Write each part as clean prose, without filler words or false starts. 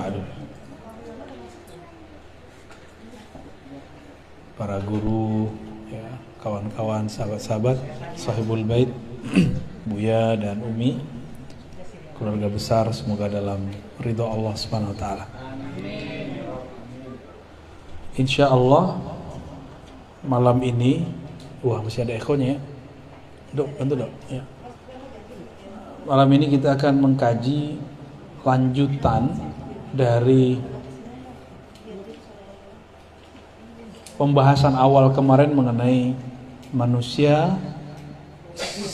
ba'du. Para guru, ya, kawan-kawan, sahabat-sahabat, sahibul bait, Buya dan Umi, keluarga besar, semoga dalam ridho Allah Subhanahu wa taala. Insyaallah malam ini, masih ada ekonya ya. Dok, bantu dok ya. Malam ini kita akan mengkaji lanjutan dari pembahasan awal kemarin mengenai manusia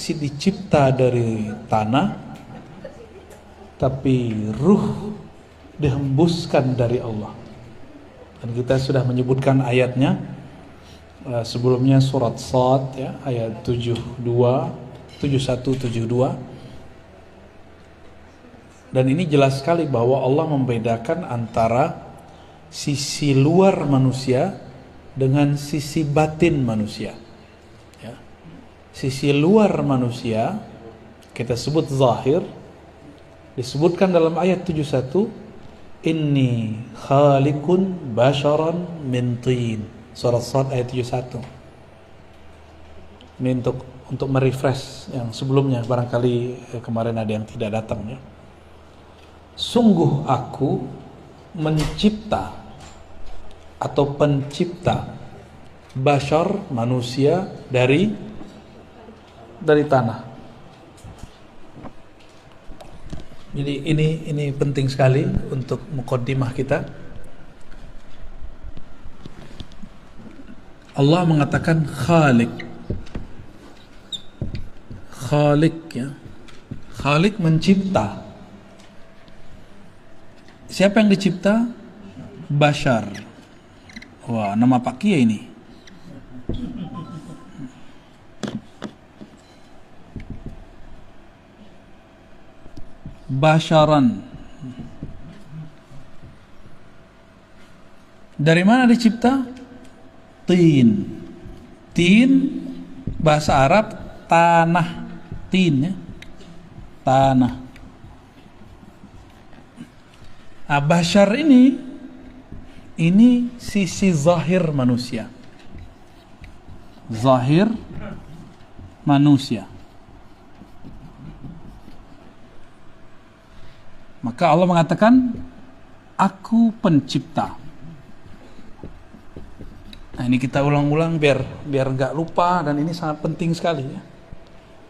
dicipta dari tanah, tapi ruh dihembuskan dari Allah. Dan kita sudah menyebutkan ayatnya sebelumnya, surat Shad ya, ayat 71 72. Dan ini jelas sekali bahwa Allah membedakan antara sisi luar manusia dengan sisi batin manusia ya. Sisi luar manusia kita sebut zahir, disebutkan dalam ayat 71, inni khaliqun basharan min tin, surat Shad ayat 71. Ini untuk merefresh yang sebelumnya, barangkali kemarin ada yang tidak datang ya. Sungguh aku mencipta atau pencipta bashar, manusia dari tanah. Jadi ini penting sekali untuk muqaddimah kita. Allah mengatakan Khaliq ya. Khaliq mencipta. Siapa yang dicipta? Bashar. Wah, nama Pak Kiai ini. Basharan. Dari mana dicipta? Tin. Tin bahasa Arab tanah. Tin ya. Tanah. Bashar ini sisi zahir manusia. Zahir manusia. Maka Allah mengatakan, aku pencipta. Nah, ini kita ulang-ulang biar enggak lupa, dan ini sangat penting sekali ya.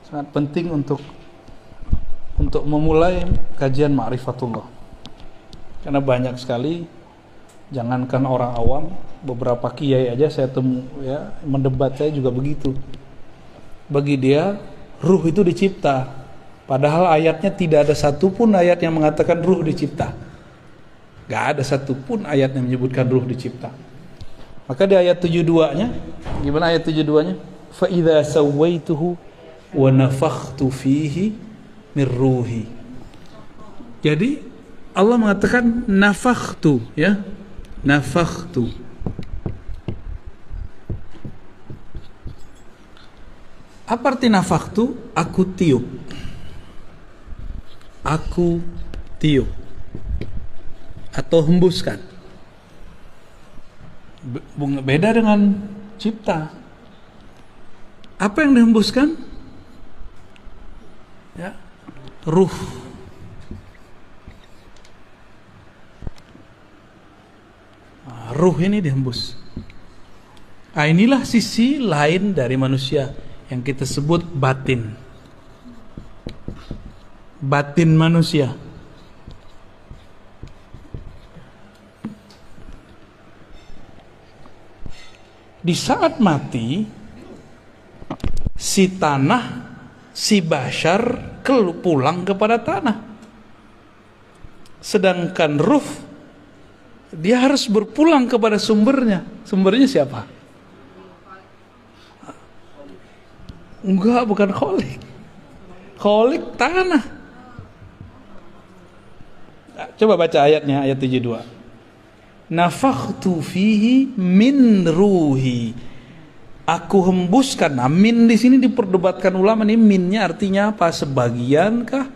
Sangat penting untuk memulai kajian ma'rifatullah. Karena banyak sekali, jangankan orang awam, beberapa kiai aja saya temu ya, mendebat saya juga begitu. Bagi dia ruh itu dicipta, padahal ayatnya tidak ada satupun ayat yang mengatakan ruh dicipta. Gak ada satupun ayat yang menyebutkan ruh dicipta. Maka di ayat 72-nya, gimana ayat 72-nya? Fa idza sawaituhu wa nafakhtu fihi min ruhi. Jadi Allah mengatakan nafakhtu ya. Nafakhtu. Apa arti nafakhtu? Aku tiup. Aku tiup. Atau hembuskan. Beda dengan cipta. Apa yang dihembuskan? Ya, ruh. Ruh ini dihembus. Inilah sisi lain dari manusia yang kita sebut batin. Batin manusia. Di saat mati, si tanah, si bashar pulang kepada tanah. Sedangkan ruh, dia harus berpulang kepada sumbernya. Sumbernya siapa? Enggak, bukan Khalik. Khalik tanah. Coba baca ayatnya, ayat 72. Nafakhtu fihi min ruhi. Aku hembuskan. Nah, min di sini diperdebatkan ulama, ini minnya artinya apa? Sebagian kah?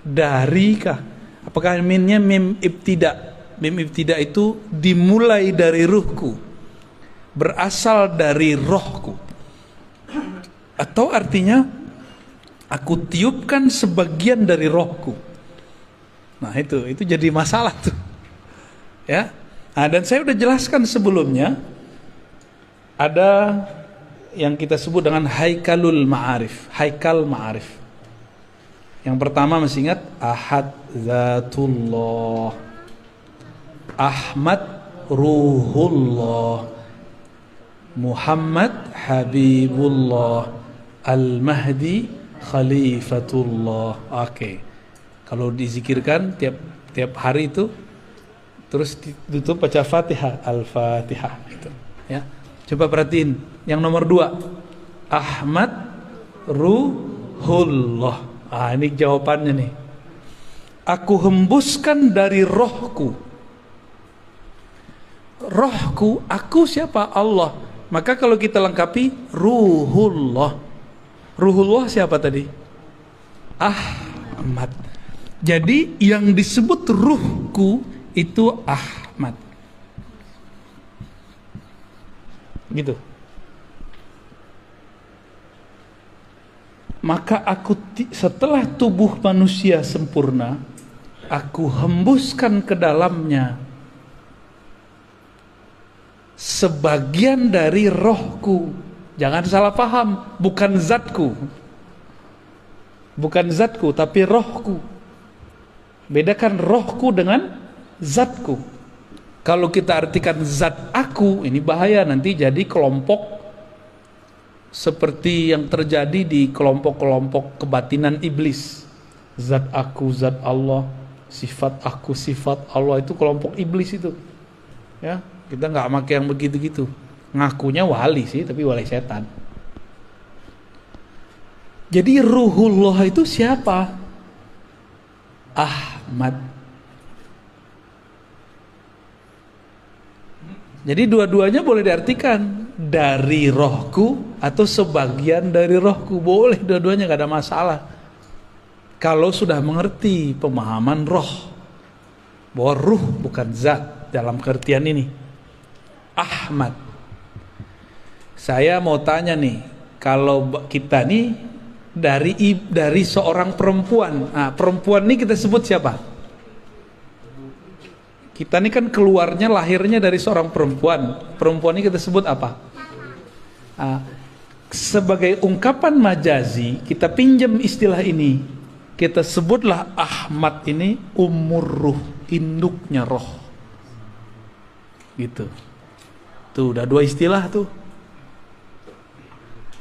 Dari kah? Apakah minnya mim ibtida? mim ibtida itu dimulai dari ruhku, berasal dari rohku. Atau artinya aku tiupkan sebagian dari rohku. Nah itu jadi masalah tuh. Ya. Nah, dan saya udah jelaskan sebelumnya, ada yang kita sebut dengan haikalul ma'arif, haikal ma'arif. Yang pertama masih ingat, Ahad Zatullah, Ahmad Ruhullah, Muhammad Habibullah, Al-Mahdi Khalifatullah. Oke. Kalau dizikirkan tiap hari itu, terus ditutup baca Fatihah, Al-Fatihah gitu. Ya. Coba perhatiin yang nomor 2, Ahmad Ruhullah. Ini jawabannya nih. Aku hembuskan dari rohku. Rohku, aku siapa? Allah. Maka kalau kita lengkapi Ruhullah. Ruhullah siapa tadi? Ahmad. Jadi yang disebut ruhku itu Ahmad. Gitu. Maka aku setelah tubuh manusia sempurna, aku hembuskan ke dalamnya sebagian dari rohku. Jangan salah paham, bukan zatku. Bukan zatku, tapi rohku. Bedakan rohku dengan zatku. Kalau kita artikan zat aku, ini bahaya, nanti jadi kelompok seperti yang terjadi di kelompok-kelompok kebatinan iblis. Zat aku, zat Allah, sifat aku, sifat Allah, itu kelompok iblis itu. Ya, kita nggak pakai yang begitu-gitu. Ngakunya wali sih, tapi wali setan. Jadi Ruhullah itu siapa? Ahmad. Jadi dua-duanya boleh diartikan dari rohku atau sebagian dari rohku, boleh dua-duanya, gak ada masalah. Kalau sudah mengerti pemahaman roh, bahwa ruh bukan zat dalam pengertian ini. Ahmad. Saya mau tanya nih, kalau kita nih dari seorang perempuan, nah perempuan ini kita sebut siapa? Kita ini kan keluarnya, lahirnya dari seorang perempuan. Perempuan ini kita sebut apa? Sebagai ungkapan majazi, kita pinjam istilah ini. Kita sebutlah Ahmad ini umur ruh, induknya roh. Gitu. Tuh, udah dua istilah tuh.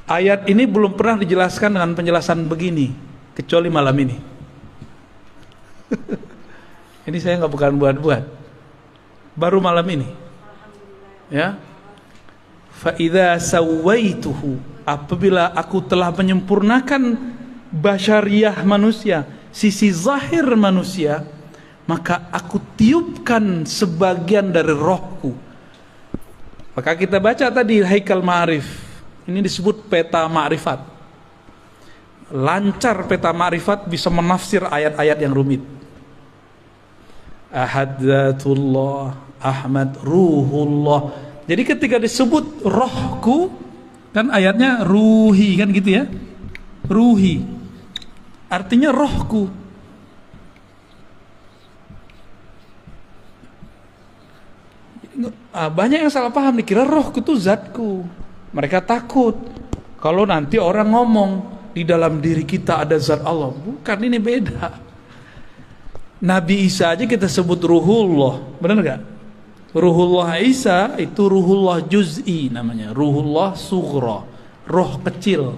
Ayat ini belum pernah dijelaskan dengan penjelasan begini, kecuali malam ini. Ini saya nggak bukan buat-buat. Baru malam ini, ya. Fa idza sawaituhu, apabila aku telah menyempurnakan basyariyah manusia, sisi zahir manusia, maka aku tiupkan sebagian dari rohku. Maka kita baca tadi haikal ma'arif, ini disebut peta ma'rifat. Lancar peta ma'rifat bisa menafsir ayat-ayat yang rumit. Ahad Zatullah, Ahmad Ruhullah. Jadi ketika disebut rohku, kan ayatnya ruhi, kan gitu ya. Ruhi artinya rohku. Banyak yang salah paham, dikira rohku itu zatku. Mereka takut kalau nanti orang ngomong di dalam diri kita ada zat Allah. Bukan, ini beda. Nabi Isa aja kita sebut Ruhullah, benar gak? Ruhullah Isa itu Ruhullah Juz'i namanya, Ruhullah Sughra, roh kecil.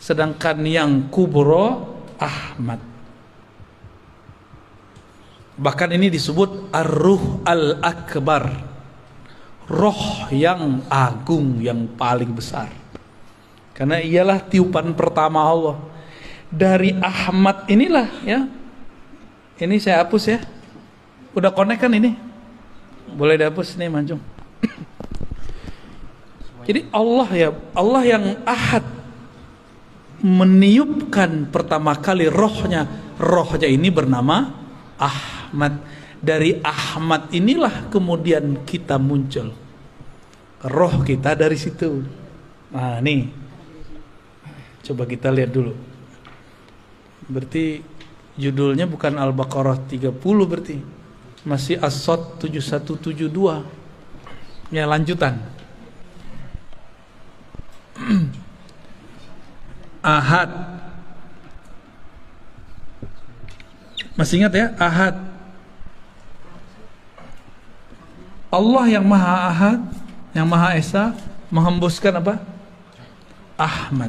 Sedangkan yang kubro Ahmad. Bahkan ini disebut Ar-Ruh Al-Akbar, roh yang agung, yang paling besar. Karena ialah tiupan pertama Allah. Dari Ahmad inilah, ya. Ini saya hapus ya. Udah connect kan ini? Boleh dihapus nih Manjung. Jadi Allah yang Ahad meniupkan pertama kali rohnya. Rohnya ini bernama Ahmad. Dari Ahmad inilah kemudian kita muncul. Roh kita dari situ. Nah, nih. Coba kita lihat dulu. Berarti judulnya bukan Al-Baqarah 30 berarti. Masih As-Sod 7172. Ya, lanjutan. Ahad. Masih ingat ya? Ahad. Allah yang Maha Ahad, yang Maha Esa, menghembuskan apa? Ahmad.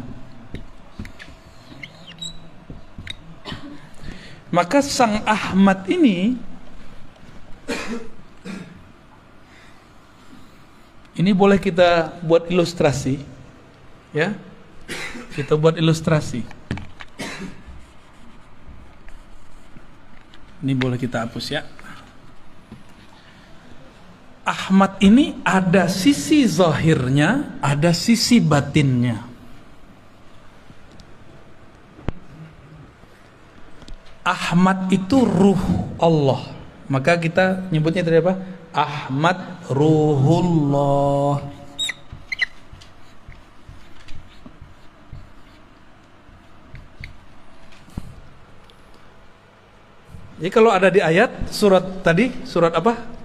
Maka sang Ahmad ini boleh kita buat ilustrasi, ya. Kita buat ilustrasi. Ini boleh kita hapus ya. Ahmad ini ada sisi zahirnya, ada sisi batinnya. Ahmad itu ruh Allah. Maka kita nyebutnya tadi apa? Ahmad Ruhullah. Jadi kalau ada di ayat surat tadi, surat apa?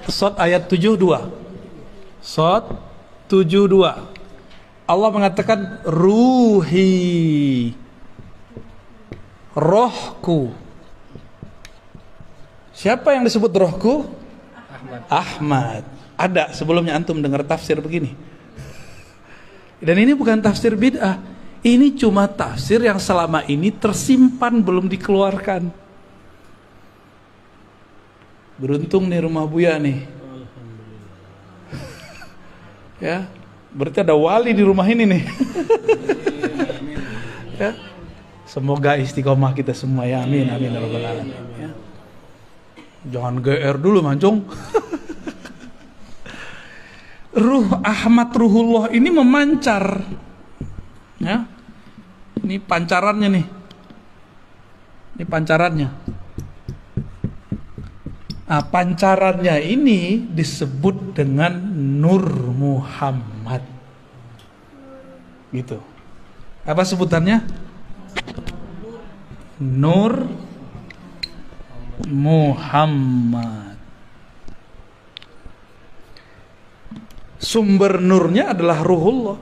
Sod ayat 72. Sod 72. Allah mengatakan ruhi, rohku. Siapa yang disebut rohku? Ahmad. Ada sebelumnya antum dengar tafsir begini. Dan ini bukan tafsir bid'ah. Ini cuma tafsir yang selama ini tersimpan belum dikeluarkan. Beruntung nih rumah Buya nih. Ya, berarti ada wali di rumah ini nih. Ya. Semoga istiqomah kita semua ya. Amin amin ya rabbal alamin. Ya. Jangan GR dulu mancung. Ruh Ahmad Ruhullah ini memancar. Ya. Ini pancarannya nih. Ini pancarannya. Nah, pancarannya ini disebut dengan Nur Muhammad. Gitu. Apa sebutannya? Nur Muhammad. Sumber nurnya adalah Ruhullah.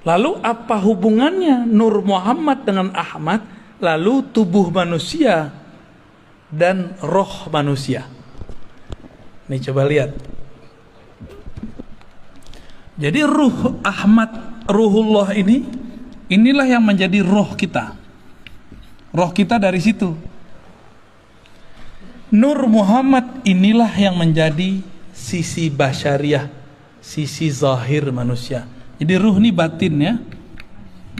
Lalu apa hubungannya Nur Muhammad dengan Ahmad? Lalu tubuh manusia dan roh manusia. Nih coba lihat. Jadi ruh Ahmad Ruhullah inilah yang menjadi roh kita. Roh kita dari situ. Nur Muhammad inilah yang menjadi sisi basyariah, sisi zahir manusia. Jadi ruh ini batin ya.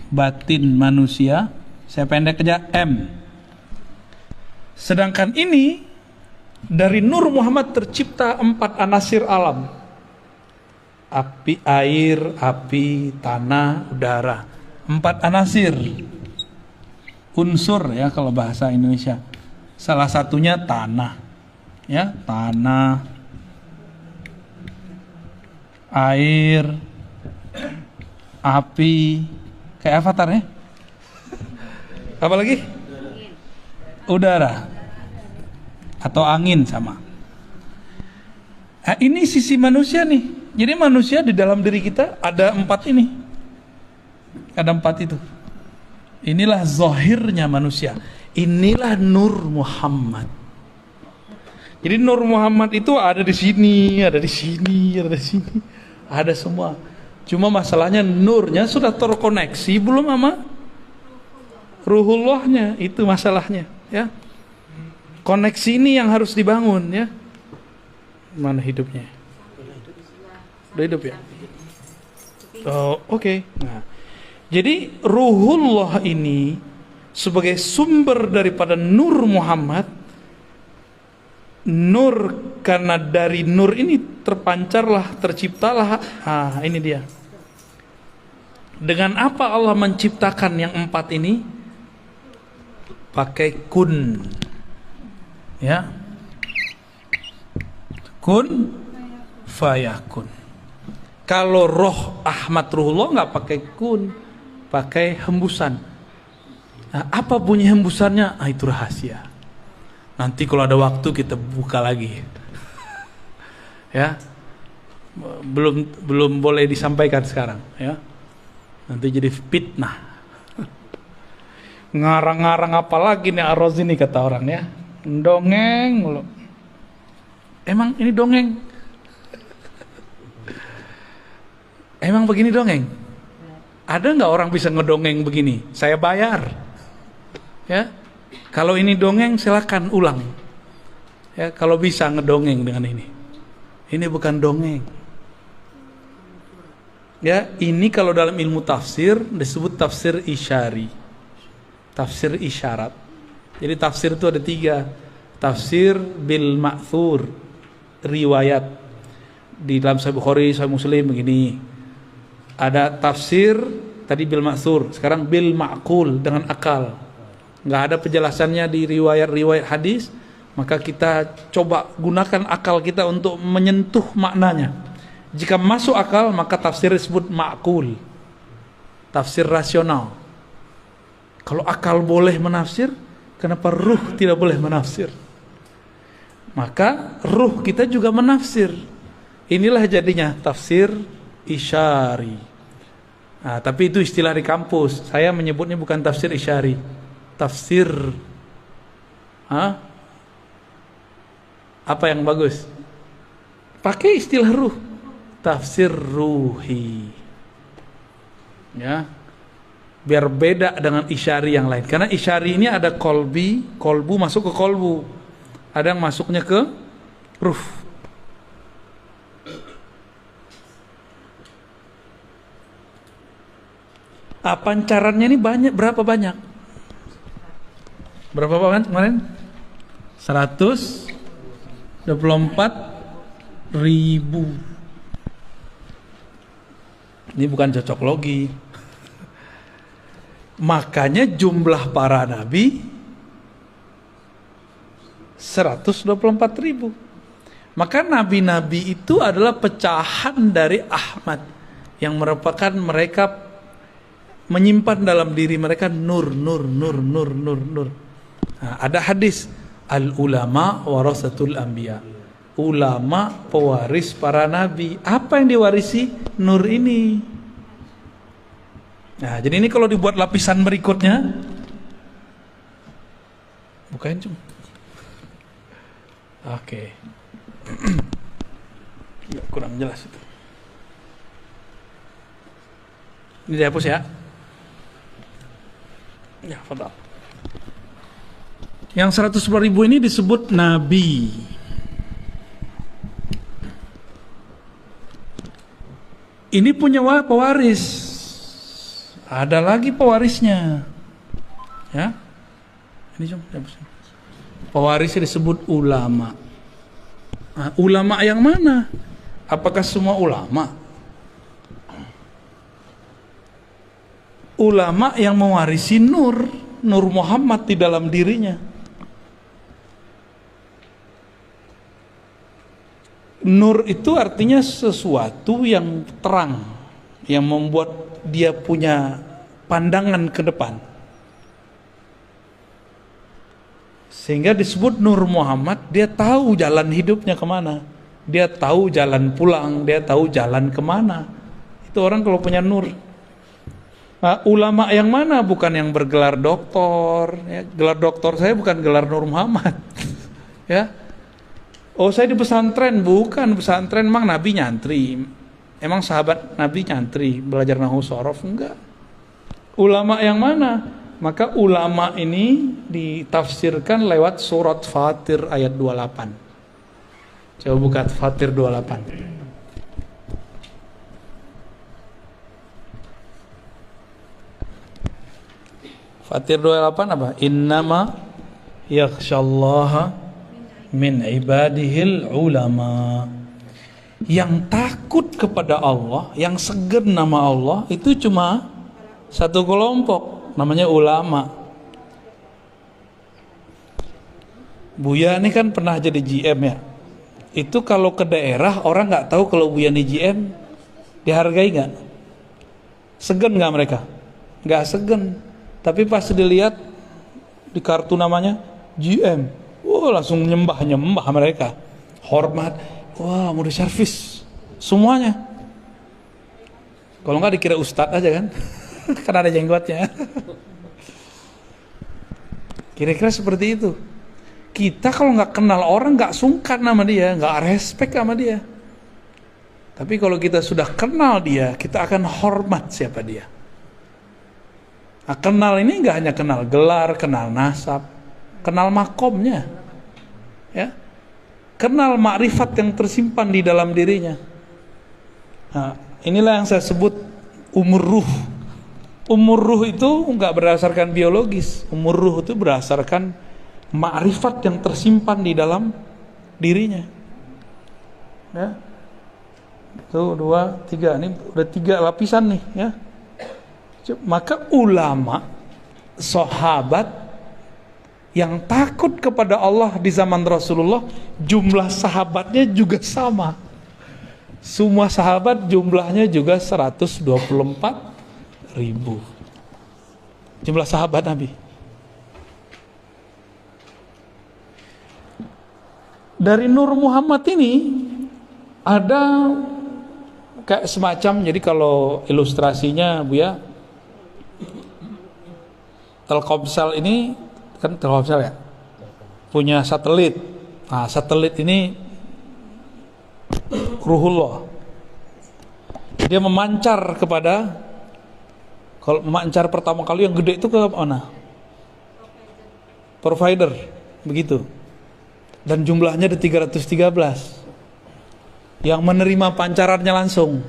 Batin manusia. Saya pendek aja M. Sedangkan ini dari Nur Muhammad tercipta 4 anasir alam. Api, air, api, tanah, udara. 4 anasir. Unsur ya kalau bahasa Indonesia. Salah satunya tanah. Ya, tanah. Air. Api. Kayak avatar ya. Apa lagi? Udara atau angin sama. Nah, ini sisi manusia nih. Jadi manusia di dalam diri kita ada 4 ini. Ada 4 itu. Inilah zahirnya manusia. Inilah Nur Muhammad. Jadi Nur Muhammad itu ada di sini, ada di sini, ada di sini. Ada semua. Cuma masalahnya nurnya sudah terkoneksi belum sama Ruhullahnya, itu masalahnya. Ya, koneksi ini yang harus dibangun ya. Mana hidupnya? Udah hidup ya? Oh, oke. Nah, jadi Ruhullah ini sebagai sumber daripada Nur Muhammad. Nur, karena dari Nur ini terpancarlah, terciptalah. Ini dia. Dengan apa Allah menciptakan yang 4 ini? Pakai kun. Ya. Kun fayakun. Kalau roh Ahmad Ruhullah nggak pakai kun, pakai hembusan. Nah, apa bunyi hembusannya? Itu rahasia. Nanti kalau ada waktu kita buka lagi. Ya. Belum boleh disampaikan sekarang, ya. Nanti jadi fitnah. Ngarang-ngarang apa lagi nih Ar-Razi nih, kata orang, ya. Dongeng mulu. Emang ini dongeng? Emang begini dongeng? Ada nggak orang bisa ngedongeng begini? Saya bayar. Ya. Kalau ini dongeng silakan ulang. Ya, kalau bisa ngedongeng dengan ini. Ini bukan dongeng. Ya, ini kalau dalam ilmu tafsir disebut tafsir isyari. Tafsir isyarat. Jadi tafsir itu ada 3. Tafsir bil ma'thur, riwayat. Di dalam Sahih Bukhari, Sahih Muslim begini. Ada tafsir tadi bil ma'thur, sekarang bil ma'qul, dengan akal. Nggak ada penjelasannya di riwayat-riwayat hadis, maka kita coba gunakan akal kita untuk menyentuh maknanya. Jika masuk akal, maka tafsir disebut ma'qul, tafsir rasional. Kalau akal boleh menafsir, kenapa ruh tidak boleh menafsir? Maka ruh kita juga menafsir. Inilah jadinya tafsir isyari. Nah, tapi itu istilah di kampus. Saya menyebutnya bukan tafsir isyari, tafsir apa yang bagus? Pakai istilah ruh, tafsir ruhi. Ya, biar beda dengan isyari yang lain. Karena isyari ini ada kolbu masuk ke kolbu, ada yang masuknya ke ruh. Pancarannya ini banyak. Berapa banyak kemarin? 124.000. Ini bukan cocok logi. Makanya jumlah para nabi 124.000. Maka nabi-nabi itu adalah pecahan dari Ahmad, yang merupakan mereka menyimpan dalam diri mereka nur. Nah, ada hadis, al ulama warasatul anbiya. Ulama pewaris para nabi. Apa yang diwarisi? Nur ini. Nah, jadi ini kalau dibuat lapisan berikutnya, bukain cum. Oke. Ya, kurang jelas itu. Ini dihapus ya. Ya, fadal. Yang 110.000 ini disebut nabi. Ini punya pewaris. Ada lagi pewarisnya. Ya. Ini cuma pewarisnya disebut ulama. Nah, ulama yang mana? Apakah semua ulama? Ulama yang mewarisi nur Muhammad di dalam dirinya. Nur itu artinya sesuatu yang terang, yang membuat dia punya pandangan ke depan, sehingga disebut Nur Muhammad. Dia tahu jalan hidupnya kemana, dia tahu jalan pulang, dia tahu jalan kemana. Itu orang kalau punya nur. Nah, ulama yang mana? Bukan yang bergelar doktor, ya. Gelar doktor saya bukan gelar Nur Muhammad. Ya. Oh, saya di pesantren, bukan pesantren. Emang Nabi nyantri? Emang sahabat Nabi nyantri belajar nahwu shorof? Enggak. Ulama yang mana? Maka ulama ini ditafsirkan lewat surat Fatir ayat 28. Coba buka Fatir 28. Fatir 28 apa? Innama yakhsyallaha min ibadihil ulama. Yang takut kepada Allah, yang segan nama Allah, itu cuma satu kelompok, namanya ulama. Buya ini kan pernah jadi GM ya. Itu kalau ke daerah orang nggak tahu kalau Buya ini GM, dihargai nggak? Segen nggak mereka? Nggak segen. Tapi pas dilihat di kartu namanya GM, wah langsung nyembah mereka, hormat. Wah mau diservis semuanya. Kalau nggak dikira ustadz aja kan, karena ada jenggotnya. Kira-kira seperti itu. Kita kalau nggak kenal orang nggak sungkan sama dia, nggak respect sama dia. Tapi kalau kita sudah kenal dia, kita akan hormat siapa dia. Nah, kenal ini nggak hanya kenal gelar, kenal nasab, kenal makomnya, ya, kenal makrifat yang tersimpan di dalam dirinya. Nah, inilah yang saya sebut umur ruh. Umur ruh itu nggak berdasarkan biologis. Umur ruh itu berdasarkan makrifat yang tersimpan di dalam dirinya. Ya. Tuh 2, 3, ini udah 3 lapisan nih ya. Maka ulama, sahabat yang takut kepada Allah di zaman Rasulullah, jumlah sahabatnya juga sama. Semua sahabat jumlahnya juga 124.000. Jumlah sahabat Nabi. Dari Nur Muhammad ini ada kayak semacam, jadi kalau ilustrasinya Buya, Telkomsel ini kan Telkomsel ya, punya satelit. Nah satelit ini Ruhullah, dia memancar kepada, kalau memancar pertama kali yang gede itu ke mana? Provider, begitu. Dan jumlahnya ada 313 yang menerima pancarannya langsung.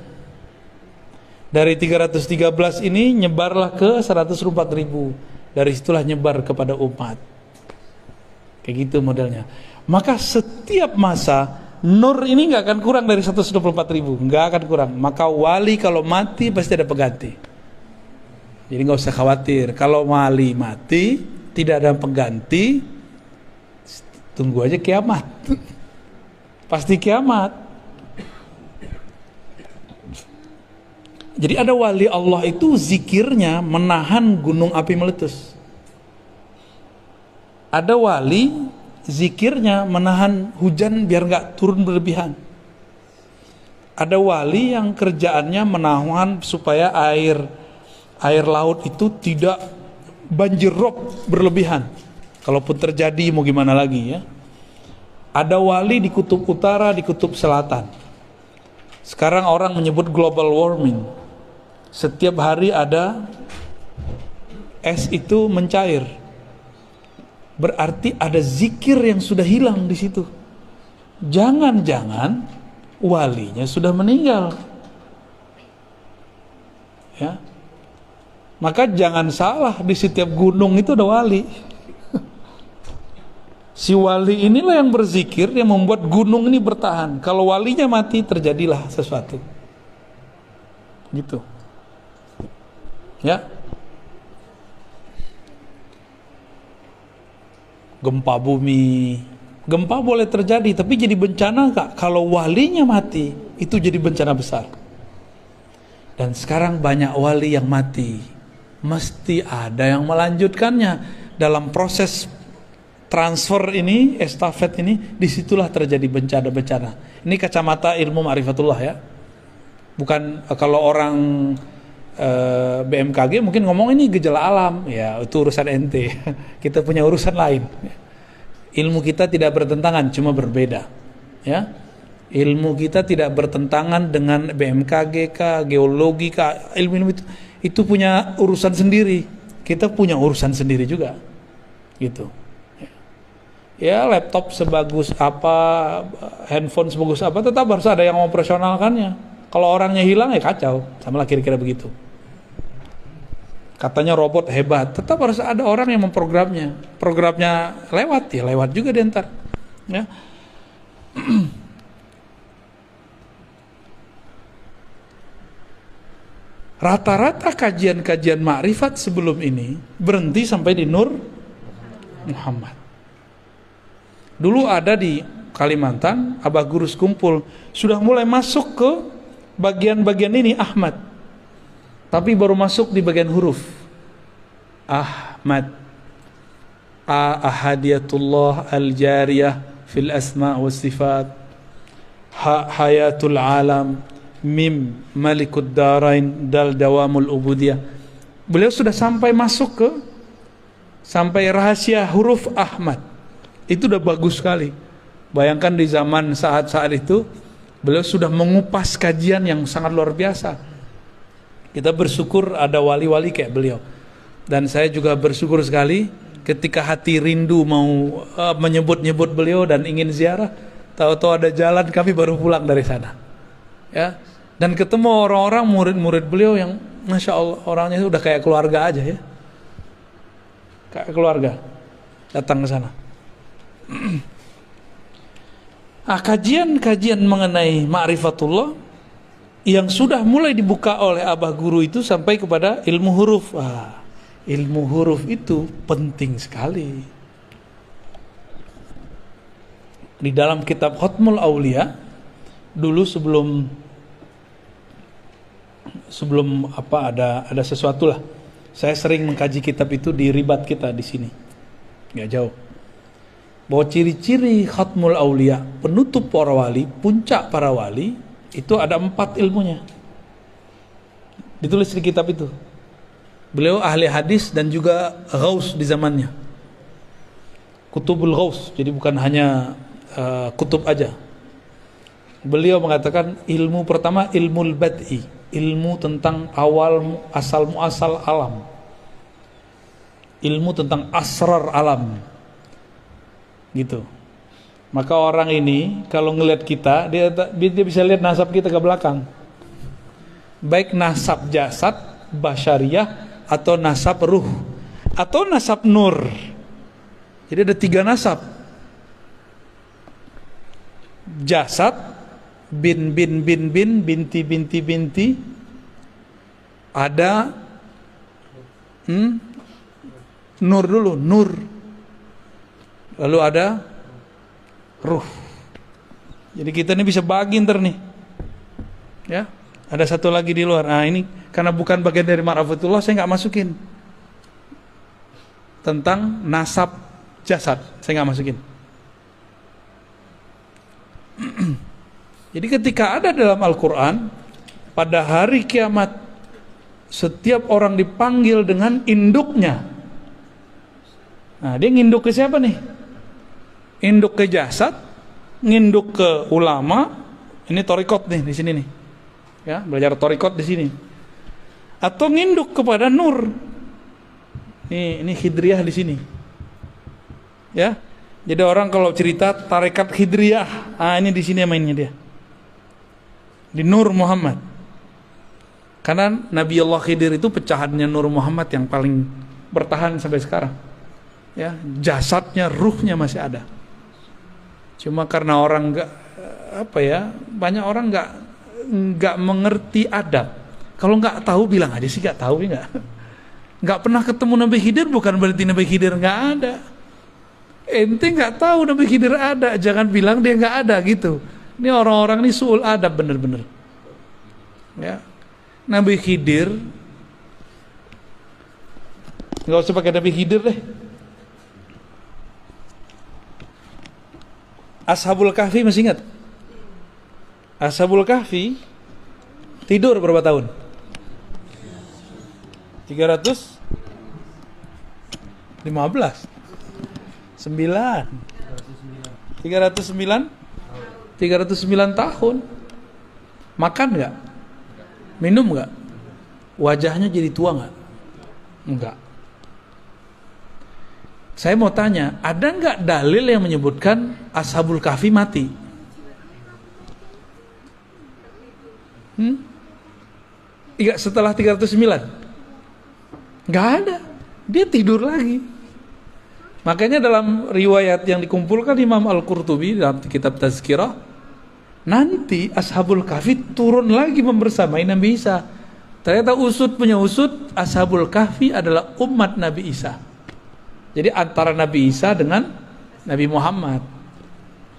Dari 313 ini nyebarlah ke 104.000. Dari situlah nyebar kepada umat. Kayak gitu modelnya. Maka setiap masa nur ini nggak akan kurang dari 124.000, nggak akan kurang. Maka wali kalau mati pasti ada pengganti. Jadi nggak usah khawatir. Kalau wali mati tidak ada pengganti, tunggu aja kiamat. Pasti kiamat. Jadi ada wali Allah itu zikirnya menahan gunung api meletus. Ada wali zikirnya menahan hujan biar nggak turun berlebihan. Ada wali yang kerjaannya menahan supaya air laut itu tidak banjir rob berlebihan. Kalaupun terjadi mau gimana lagi ya. Ada wali di kutub utara, di kutub selatan. Sekarang orang menyebut global warming. Setiap hari ada es itu mencair. Berarti ada zikir yang sudah hilang di situ. Jangan-jangan walinya sudah meninggal. Ya. Maka jangan salah, di setiap gunung itu ada wali. Si wali inilah yang berzikir yang membuat gunung ini bertahan. Kalau walinya mati terjadilah sesuatu. Gitu. Ya. Gempa bumi. Gempa boleh terjadi, tapi jadi bencana enggak? Kalau walinya mati, itu jadi bencana besar. Dan sekarang banyak wali yang mati. Mesti ada yang melanjutkannya. Dalam proses transfer ini, estafet ini, disitulah terjadi bencana-bencana. Ini kacamata ilmu ma'rifatullah ya. Bukan kalau orang BMKG mungkin ngomong ini gejala alam, ya itu urusan ente. Kita punya urusan lain. Ilmu kita tidak bertentangan, cuma berbeda. Ya, ilmu kita tidak bertentangan dengan BMKG kah, geologi kah, ilmu itu punya urusan sendiri. Kita punya urusan sendiri juga, gitu. Ya laptop sebagus apa, handphone sebagus apa, tetap harus ada yang memoperasionalkannya. Kalau orangnya hilang ya kacau, sama lah kira-kira begitu. Katanya robot hebat, tetap harus ada orang yang memprogramnya. Programnya lewat, ya lewat juga deh ntar. Ya. Rata-rata kajian-kajian makrifat sebelum ini berhenti sampai di Nur Muhammad. Dulu ada di Kalimantan, Abah Guru Sekumpul sudah mulai masuk ke bagian-bagian ini Ahmad. Tapi baru masuk di bagian huruf. Ahmad. Ahadiyatullah al-jariyah fil asma' wa sifat. Hayatul alam. Mim malikud darain dal dawamul ubudiyah. Beliau sudah sampai masuk ke sampai rahasia huruf Ahmad. Itu udah bagus sekali. Bayangkan di zaman saat-saat itu beliau sudah mengupas kajian yang sangat luar biasa. Kita bersyukur ada wali-wali kayak beliau. Dan saya juga bersyukur sekali ketika hati rindu mau menyebut-nyebut beliau dan ingin ziarah, tahu-tahu ada jalan, kami baru pulang dari sana. Ya. Dan ketemu orang-orang murid-murid beliau yang Masya Allah orangnya udah kayak keluarga aja ya. Kayak keluarga datang ke sana. Kajian-kajian mengenai ma'rifatullah yang sudah mulai dibuka oleh Abah Guru itu sampai kepada ilmu huruf. Ilmu huruf itu penting sekali. Di dalam kitab Khatmul Aulia dulu sebelum ada sesuatu lah. Saya sering mengkaji kitab itu di ribat kita di sini. Nggak jauh. Bahwa ciri-ciri Khatmul Aulia, penutup para wali, puncak para wali, itu ada 4 ilmunya. Ditulis di kitab itu. Beliau ahli hadis dan juga ghaus di zamannya. Kutubul ghaus, jadi bukan hanya kutub aja. Beliau mengatakan ilmu pertama ilmul bad'i, ilmu tentang awal asal muasal alam. Ilmu tentang asrar alam. Gitu. Maka orang ini kalau ngelihat kita, dia bisa lihat nasab kita ke belakang. Baik nasab jasad, basyariyah, atau nasab ruh, atau nasab nur. Jadi ada 3 nasab. Jasad, bin, binti, binti. Ada nur dulu, nur. Lalu ada ruh. Jadi kita ini bisa bagi ntar nih. Ya, ada satu lagi di luar. Nah ini karena bukan bagian dari ma'rifatullah, saya nggak masukin. Tentang nasab jasad, saya nggak masukin. Jadi ketika ada dalam Al-Quran, pada hari kiamat setiap orang dipanggil dengan induknya. Nah dia nginduk ke siapa nih? Induk ke jasad, nginduk ke ulama. Ini torikot nih di sini nih, ya belajar torikot di sini. Atau nginduk kepada nur. Ini Khidriyah di sini, ya. Jadi orang kalau cerita tarekat Khidriyah, ini di sini mainnya dia. Di Nur Muhammad. Karena Nabi Allah Khidir itu pecahannya Nur Muhammad yang paling bertahan sampai sekarang. Ya, jasadnya, ruhnya masih ada. Cuma karena orang banyak orang nggak mengerti adab. Kalau nggak tahu bilang aja sih nggak tahu ya nggak pernah ketemu Nabi Khidir bukan berarti Nabi Khidir nggak ada. Ente nggak tahu Nabi Khidir ada, jangan bilang dia nggak ada gitu. Ini orang-orang ini suul adab bener-bener. Ya, Nabi Khidir nggak usah pakai Nabi Khidir deh. Ashabul Kahfi masih ingat? Ashabul Kahfi tidur berapa tahun? 315 309 tahun. Makan nggak? Minum nggak? Wajahnya jadi tua nggak? Enggak. Saya mau tanya, ada nggak dalil yang menyebutkan Ashabul Kahfi mati? Iya, setelah 309? Nggak ada. Dia tidur lagi. Makanya dalam riwayat yang dikumpulkan Imam Al-Qurtubi dalam kitab Tazkirah, nanti Ashabul Kahfi turun lagi membersamai Nabi Isa. Ternyata usut punya usut, Ashabul Kahfi adalah umat Nabi Isa. Jadi antara Nabi Isa dengan Nabi Muhammad.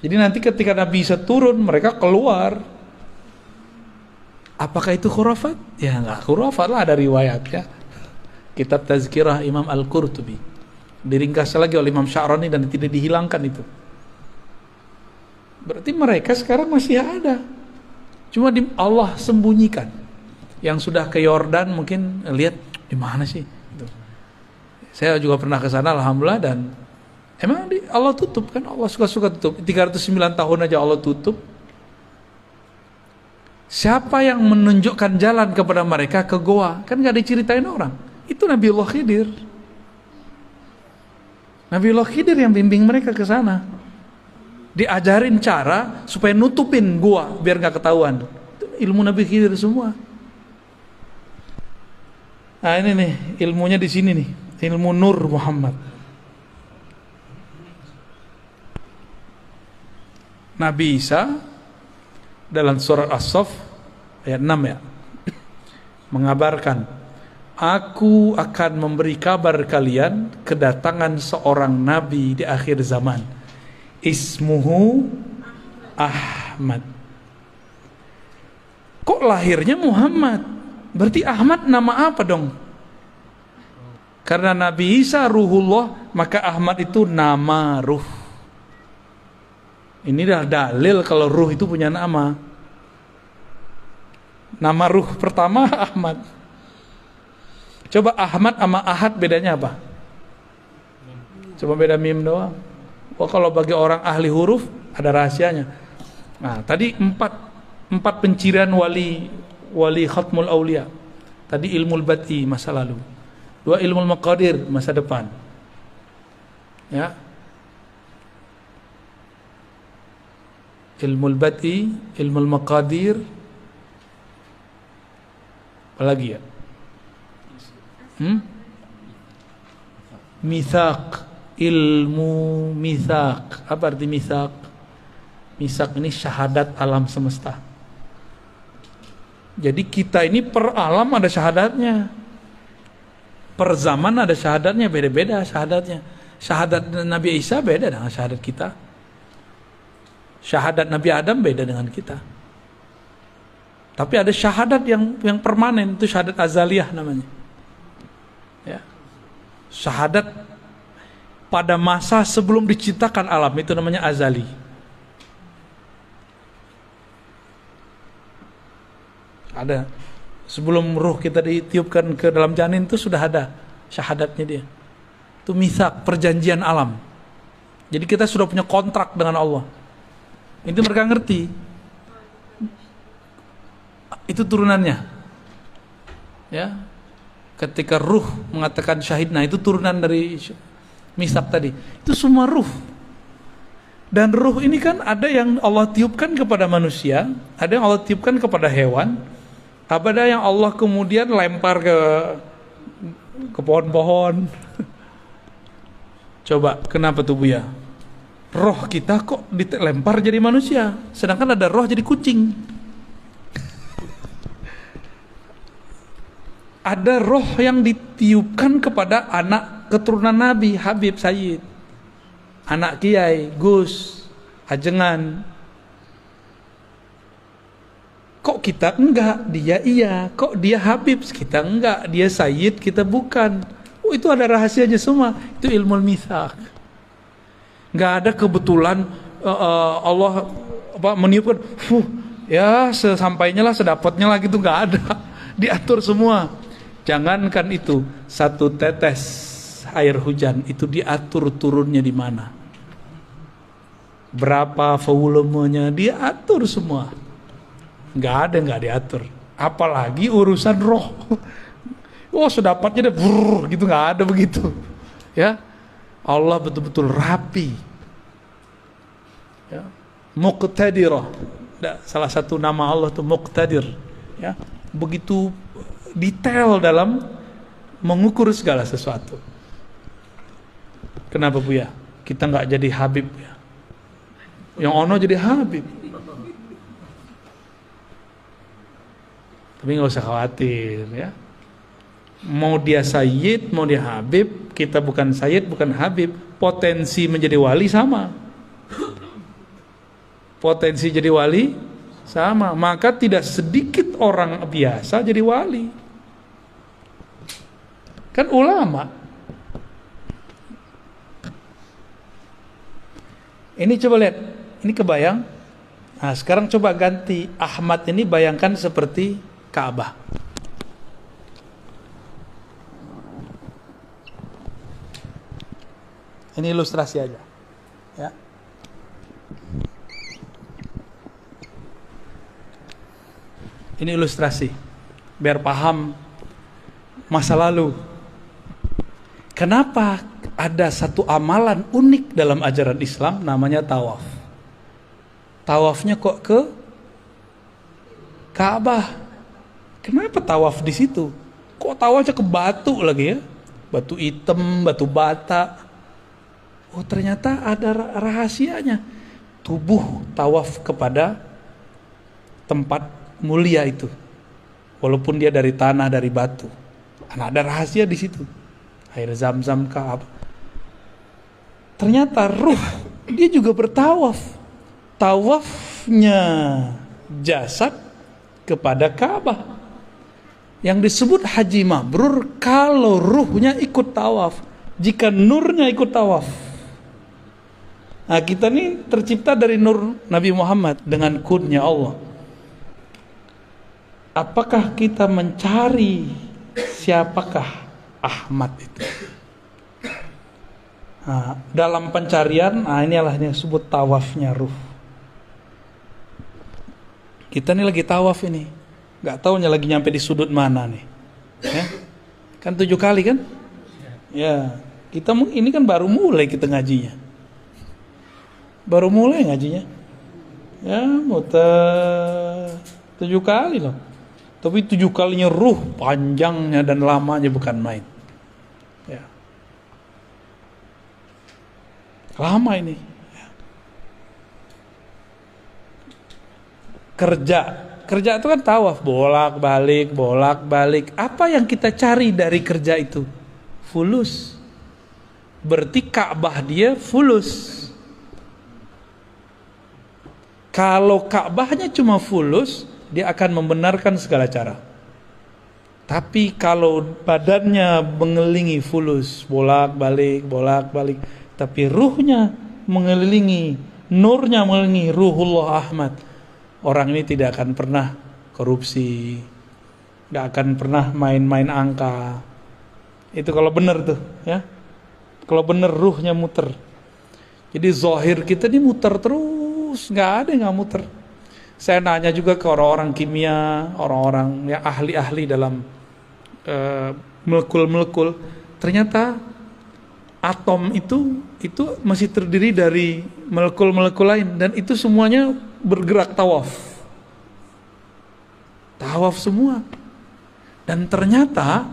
Jadi nanti ketika Nabi Isa turun, mereka keluar. Apakah itu khurafat? Ya nggak khurafat lah, ada riwayatnya. Kitab Tazkirah Imam Al-Qurtubi, diringkas lagi oleh Imam Sya'rani dan tidak dihilangkan itu. Berarti mereka sekarang masih ada, cuma Allah sembunyikan. Yang sudah ke Yordan mungkin lihat di mana sih gitu. Saya juga pernah ke sana alhamdulillah, dan emang Allah tutup kan, Allah suka-suka tutup. 309 tahun aja Allah tutup. Siapa yang menunjukkan jalan kepada mereka ke goa? Kan gak diceritain orang. Itu Nabiullah Khidir. Nabiullah Khidir yang bimbing mereka ke sana. Diajarin cara supaya nutupin goa biar gak ketahuan. Itu ilmu Nabi Khidir semua. Nah ini nih ilmunya di sini nih, ilmu Nur Muhammad. Nabi Isa dalam surat As-Saff ayat 6 ya, mengabarkan, aku akan memberi kabar kalian kedatangan seorang nabi di akhir zaman, ismuhu Ahmad. Kok lahirnya Muhammad? Berarti Ahmad nama apa dong? Karena Nabi Isa ruhullah, maka Ahmad itu nama ruh. Ini dah dalil kalau ruh itu punya nama. Nama ruh pertama Ahmad. Coba Ahmad sama Ahad bedanya apa? Coba beda mim doang. Oh, kalau bagi orang ahli huruf ada rahasianya. Nah, tadi empat pencirian wali khatmul aulia. Tadi ilmul bati masa lalu. 2 ilmul maqadir masa depan. Ya. Ilmul bati, ilmul maqadir, apalagi ya? Mitsaq, ilmu mitsaq. Apa arti mitsaq? Mitsaq ini syahadat alam semesta. Jadi kita ini per alam ada syahadatnya, per zaman ada syahadatnya, beda-beda syahadatnya. Syahadat Nabi Isa beda dengan syahadat kita. Syahadat Nabi Adam beda dengan kita. Tapi ada syahadat yang permanen, itu syahadat azaliyah namanya. Ya. Syahadat pada masa sebelum diciptakan alam, itu namanya azali. Ada. Sebelum ruh kita ditiupkan ke dalam janin itu sudah ada syahadatnya dia. Itu mitsaq, perjanjian alam. Jadi kita sudah punya kontrak dengan Allah. Itu mereka ngerti. Itu turunannya. Ya. Ketika ruh mengatakan syahid, nah itu turunan dari mitsaq tadi. Itu semua ruh. Dan ruh ini kan ada yang Allah tiupkan kepada manusia, ada yang Allah tiupkan kepada hewan, ada yang Allah kemudian lempar ke pohon-pohon. Coba, kenapa tuh Buya? Roh kita kok dilempar jadi manusia, sedangkan ada roh jadi kucing. Ada roh yang ditiupkan kepada anak keturunan Nabi, Habib Sayyid, anak Kiai, Gus, Ajengan. Kok kita enggak, dia iya. Kok dia Habib, kita enggak. Dia Sayyid, kita bukan. Oh, itu ada rahasianya semua. Itu ilmu mitsaq. Nggak ada kebetulan Allah meniupkan, ya sesampainya lah, sedapatnya lah gitu, nggak ada. Diatur semua. Jangankan itu, satu tetes air hujan itu diatur turunnya di mana, berapa volumenya diatur semua. Nggak ada nggak diatur. Apalagi urusan roh. Oh sedapatnya deh, gitu, nggak ada begitu. Ya. Allah betul-betul rapi, ya. Muqtadirah, salah satu nama Allah itu Muqtadir, ya. Begitu detail dalam mengukur segala sesuatu. Kenapa Buya? Kita nggak jadi Habib ya? Yang ono jadi Habib. Tapi nggak usah khawatir ya. Mau dia Sayyid, mau dia Habib, kita bukan Sayyid, bukan Habib, potensi menjadi wali sama. Potensi jadi wali sama. Maka tidak sedikit orang biasa jadi wali. Kan ulama. Ini coba lihat. Ini kebayang. Nah, sekarang coba ganti. Ahmad ini bayangkan seperti Ka'bah. Ini ilustrasi aja. Ya. Ini ilustrasi. Biar paham masa lalu. Kenapa ada satu amalan unik dalam ajaran Islam namanya tawaf? Tawafnya kok ke Ka'bah? Kenapa tawaf di situ? Kok tawafnya ke batu lagi ya? Batu hitam, batu bata. Oh, ternyata ada rahasianya. Tubuh tawaf kepada tempat mulia itu. Walaupun dia dari tanah, dari batu. Karena ada rahasia di situ. Air zam-zam Ka'bah. Ternyata ruh dia juga bertawaf. Tawafnya jasad kepada Ka'bah. Yang disebut haji mabrur kalau ruhnya ikut tawaf. Jika nurnya ikut tawaf. Nah, kita ini tercipta dari nur Nabi Muhammad dengan kunnya Allah. Apakah kita mencari siapakah Ahmad itu? Nah, dalam pencarian, inilah yang disebut tawafnya ruh. Kita ini lagi tawaf ini, nggak tahunya lagi nyampe di sudut mana nih. Ya? Kan 7 kali kan? Ya, kita ini kan baru mulai kita ngajinya. Baru mulai ngajinya. Ya, muter 7 kali loh. Tapi 7 kalinya ruh, panjangnya dan lamanya bukan main. Ya. Lama ini. Ya. Kerja itu kan tawaf, bolak-balik. Apa yang kita cari dari kerja itu? Fulus. Berarti Ka'bah dia fulus. Kalau Ka'bahnya cuma fulus, dia akan membenarkan segala cara. Tapi kalau badannya mengelilingi fulus, bolak-balik, tapi ruhnya mengelilingi, nurnya mengelilingi ruhullah Ahmad, orang ini tidak akan pernah korupsi, tidak akan pernah main-main angka. Itu kalau benar tuh, ya. Kalau benar ruhnya muter. Jadi zahir kita ini muter terus, nggak ada yang nggak muter. Saya nanya juga ke orang-orang kimia, orang-orang yang ahli-ahli dalam molekul-molekul. Ternyata atom itu masih terdiri dari molekul-molekul lain. Dan itu semuanya bergerak tawaf. Tawaf semua. Dan ternyata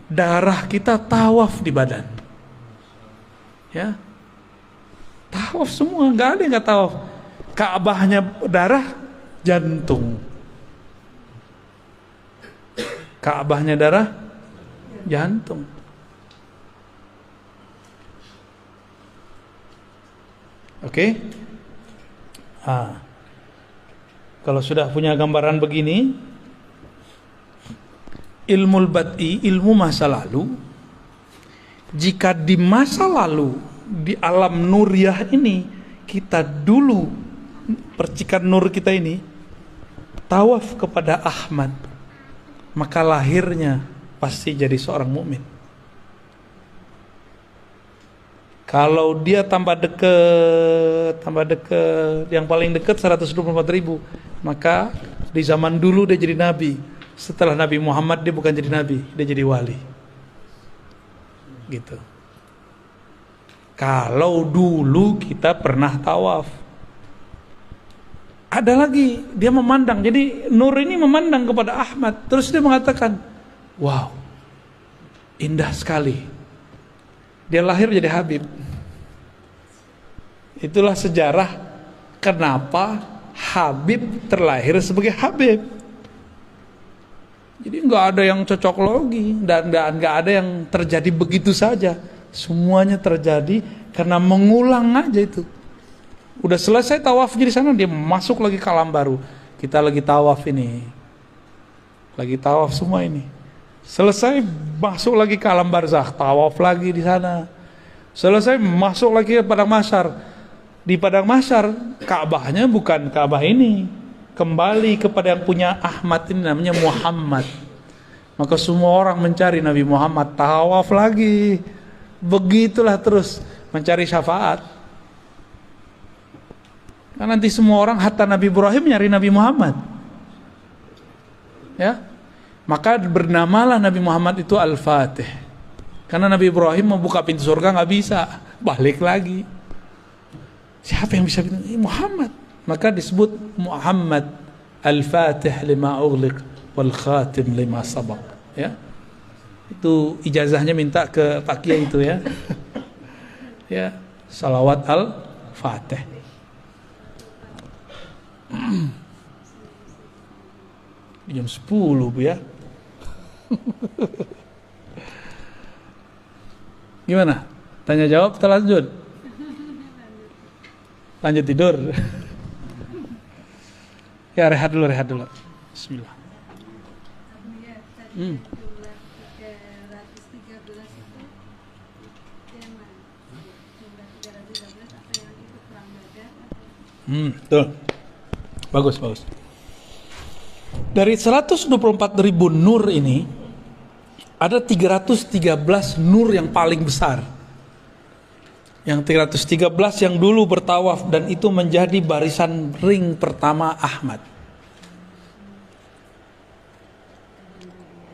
darah kita tawaf di badan. Ya, tawaf semua, nggak ada yang nggak tawaf. Ka'bahnya darah, jantung. Ka'bahnya darah, jantung. Oke? Kalau sudah punya gambaran begini, ilmu bat'i, ilmu masa lalu, jika di masa lalu di alam nuriyah ini kita dulu percikan nur kita ini tawaf kepada Ahmad, maka lahirnya pasti jadi seorang mukmin. Kalau dia tambah dekat, yang paling dekat 124.000, maka di zaman dulu dia jadi nabi. Setelah Nabi Muhammad dia bukan jadi nabi, dia jadi wali. Gitu. Kalau dulu kita pernah tawaf. Ada lagi, dia memandang. Jadi nur ini memandang kepada Ahmad. Terus dia mengatakan, wow, indah sekali. Dia lahir jadi Habib. Itulah sejarah kenapa Habib terlahir sebagai Habib. Jadi nggak ada yang cocok logi dan nggak ada yang terjadi begitu saja. Semuanya terjadi karena mengulang aja itu. Udah selesai tawafnya di sana, dia masuk lagi ke alam baru. Kita lagi tawaf ini, lagi tawaf semua ini. Selesai masuk lagi ke alam barzakh, tawaf lagi di sana. Selesai masuk lagi ke padang mahsyar. Di padang mahsyar, Ka'bahnya bukan Ka'bah ini, kembali kepada yang punya Ahmad ini, namanya Muhammad. Maka semua orang mencari Nabi Muhammad, tawaf lagi. Begitulah terus mencari syafaat. Nah, nanti semua orang hatta Nabi Ibrahim nyari Nabi Muhammad. Ya. Maka bernamalah Nabi Muhammad itu Al-Fatih. Karena Nabi Ibrahim membuka pintu surga nggak bisa, balik lagi. Siapa yang bisa bilang Muhammad? Maka disebut Muhammad Al-Fatih lima ughliq wal khatim lima sabaq. Ya. Itu ijazahnya minta ke Pak Kiai itu ya. Ya, salawat Al-Fatih. Jam 10 Bu ya. Gimana? Tanya jawab atau lanjut? Lanjut tidur. Ya rehat dulu. Bismillah. Tuh. Bagus. Dari 124.000 nur ini, ada 313 nur yang paling besar. Yang 313 yang dulu bertawaf dan itu menjadi barisan ring pertama Ahmad.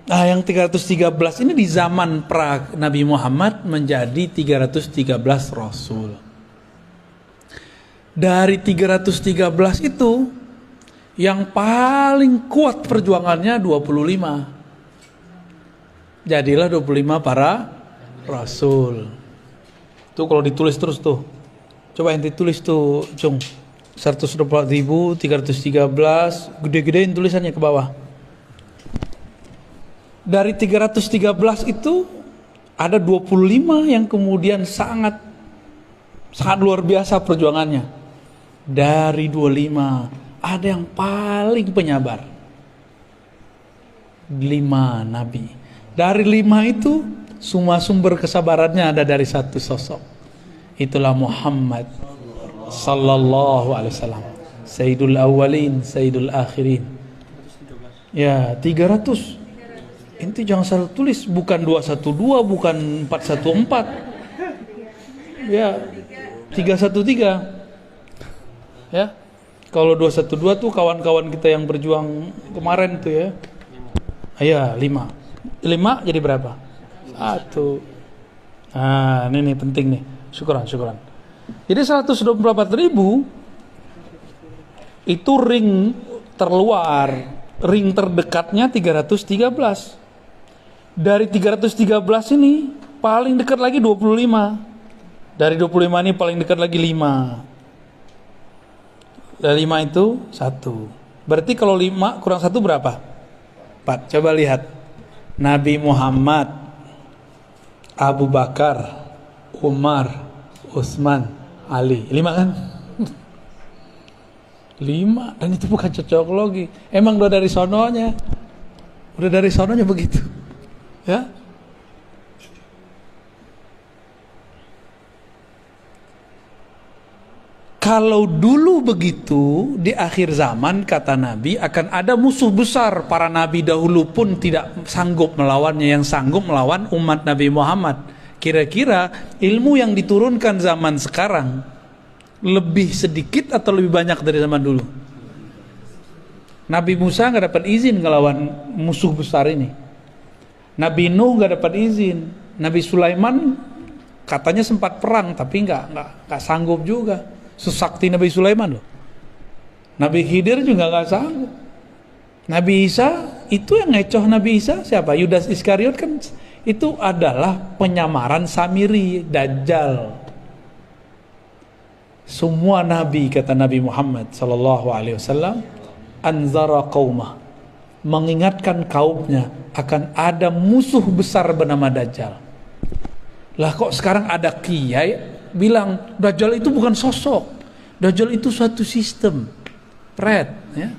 Nah, yang 313 ini di zaman pra Nabi Muhammad menjadi 313 Rasul. Dari 313 itu, yang paling kuat perjuangannya 25. Jadilah 25 para Rasul. Tuh kalau ditulis terus tuh. Coba yang ditulis tuh, Cung. 124.313, gede-gedein tulisannya ke bawah. Dari 313 itu ada 25 yang kemudian sangat luar biasa perjuangannya. Dari 25 ada yang paling penyabar, 5 nabi. Dari 5 itu semua sumber kesabarannya ada dari satu sosok. Itulah Muhammad sallallahu alaihi wasallam, Sayyidul Awwalin, Sayyidul Akhirin. Ya, 300. Inti jangan salah tulis, bukan 212, bukan 414. Ya, 313. Ya. Kalau 212 tuh kawan-kawan kita yang berjuang kemarin tuh ya. Iya, 5. 5 jadi berapa? 1. Nah, ini nih penting nih. Syukuran. Jadi 124.000 itu ring terluar, ring terdekatnya 313. Dari 313 ini paling dekat lagi 25. Dari 25 ini paling dekat lagi 5. Dari 5 itu 1. Berarti kalau 5 kurang 1 berapa? 4. Coba lihat. Nabi Muhammad, Abu Bakar, Umar, Utsman, Ali. 5 kan? 5. Dan itu bukan cocok logi. Emang udah dari sononya. Udah dari sononya begitu. Ya. Kalau dulu begitu, di akhir zaman kata Nabi akan ada musuh besar. Para Nabi dahulu pun tidak sanggup melawannya, yang sanggup melawan umat Nabi Muhammad. Kira-kira ilmu yang diturunkan zaman sekarang lebih sedikit atau lebih banyak dari zaman dulu? Nabi Musa gak dapat izin ngelawan musuh besar ini. Nabi Nuh gak dapat izin. Nabi Sulaiman katanya sempat perang tapi gak sanggup juga. Sesakti Nabi Sulaiman loh. Nabi Khidir juga gak sanggup. Nabi Isa itu yang ngecoh Nabi Isa siapa? Yudas Iskariot kan itu adalah penyamaran Samiri, Dajjal. Semua Nabi kata Nabi Muhammad sallallahu alaihi wasallam anzara qaumah, mengingatkan kaumnya akan ada musuh besar bernama Dajjal. Lah kok sekarang ada kiai bilang Dajjal itu bukan sosok. Dajjal itu suatu sistem, ya.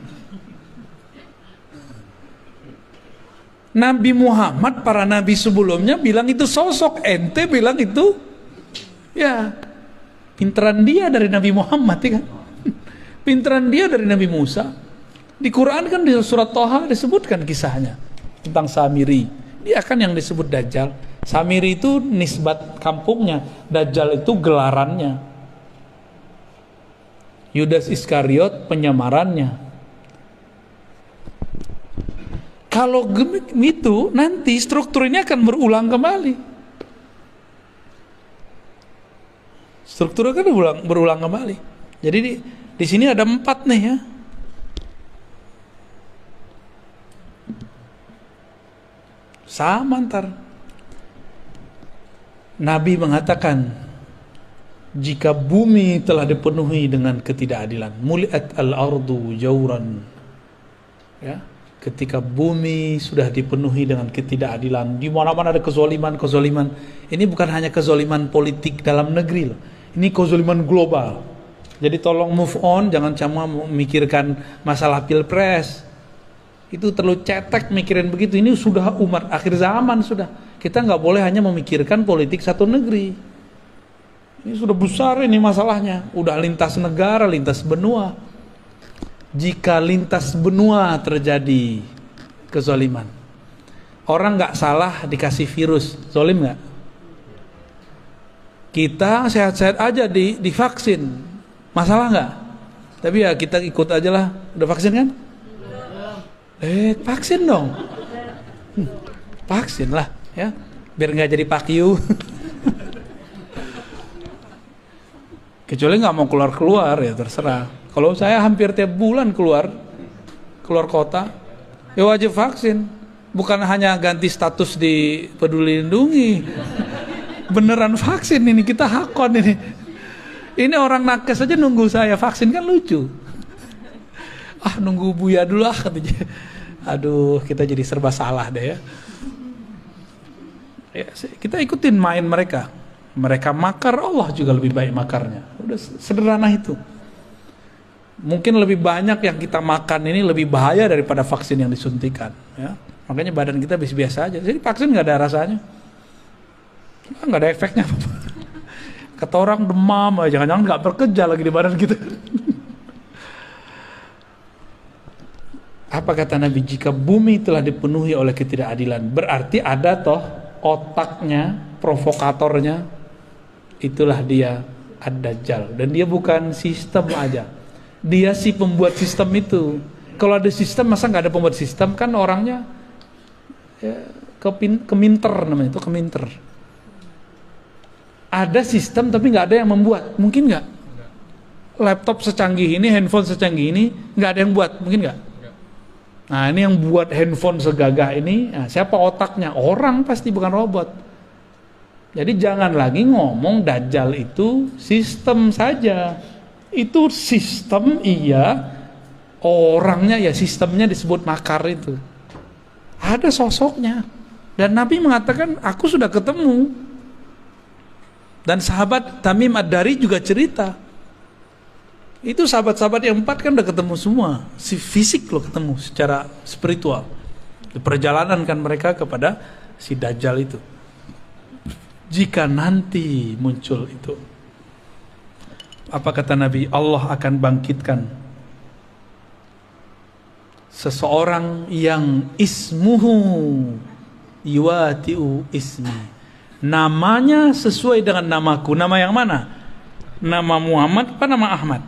Nabi Muhammad, para nabi sebelumnya bilang itu sosok, ente bilang itu, ya, pinteran dia dari Nabi Muhammad, ya kan? Pinteran dia dari Nabi Musa. Di Quran kan di surat Thaha disebutkan kisahnya tentang Samiri. Dia kan yang disebut Dajjal. Samiri itu nisbat kampungnya, Dajjal itu gelarannya. Yudas Iskariot penyamarannya. Kalau gitu, nanti struktur ini akan berulang kembali. Strukturnya kan berulang kembali. Jadi di sini ada 4 nih ya. Sama ntar. Nabi mengatakan, jika bumi telah dipenuhi dengan ketidakadilan, muliat al-ardu jauran, ya, ketika bumi sudah dipenuhi dengan ketidakadilan, di mana-mana ada kezaliman, ini bukan hanya kezaliman politik dalam negeri loh, ini kezaliman global. Jadi tolong move on, jangan cuma memikirkan masalah pilpres. Itu terlalu cetek mikirin begitu. Ini sudah umat akhir zaman sudah. Kita nggak boleh hanya memikirkan politik satu negeri. Ini sudah besar ini masalahnya. Udah lintas negara, lintas benua. Jika lintas benua terjadi kezaliman, orang nggak salah dikasih virus, zalim nggak? Kita sehat-sehat aja divaksin, masalah nggak? Tapi ya kita ikut aja lah. Udah vaksin kan? Vaksin dong. Vaksin lah ya, biar nggak jadi pakyu. Kecuali nggak mau keluar ya terserah. Kalau saya hampir tiap bulan keluar kota, ya wajib vaksin. Bukan hanya ganti status di Peduli Lindungi, beneran vaksin ini, kita hakon ini. Ini orang nakes aja nunggu saya vaksin, kan lucu. Nunggu Buya dulu katanya. Aduh, kita jadi serba salah deh ya. Kita ikutin main mereka. Mereka makar, Allah juga lebih baik makarnya. Udah sederhana itu. Mungkin lebih banyak yang kita makan ini lebih bahaya daripada vaksin yang disuntikan ya. Makanya badan kita biasa aja. Jadi vaksin nggak ada rasanya, nggak ada efeknya. Kata orang demam, jangan-jangan nggak bekerja lagi di badan kita. Apa kata Nabi? Jika bumi telah dipenuhi oleh ketidakadilan, berarti ada toh otaknya, provokatornya, itulah dia Ad-Dajjal. Dan dia bukan sistem aja, dia si pembuat sistem itu. Kalau ada sistem, masa nggak ada pembuat sistem? Kan orangnya ya, keminter namanya itu, keminter. Ada sistem tapi nggak ada yang membuat, mungkin nggak? Laptop secanggih ini, handphone secanggih ini, nggak ada yang buat, mungkin nggak? Nah ini yang buat handphone segagah ini, nah, siapa otaknya? Orang pasti, bukan robot. Jadi jangan lagi ngomong Dajjal itu sistem saja. Itu sistem iya, orangnya ya sistemnya disebut makar itu. Ada sosoknya. Dan Nabi mengatakan, aku sudah ketemu. Dan sahabat Tamim Ad-Dari juga cerita. Itu sahabat-sahabat yang 4 kan udah ketemu semua. Si fisik loh ketemu secara spiritual. Di perjalanan kan mereka kepada si Dajjal itu. Jika nanti muncul itu, apa kata Nabi? Allah akan bangkitkan seseorang yang ismuhu yuwatiu ismi, namanya sesuai dengan namaku. Nama yang mana? Nama Muhammad apa nama Ahmad?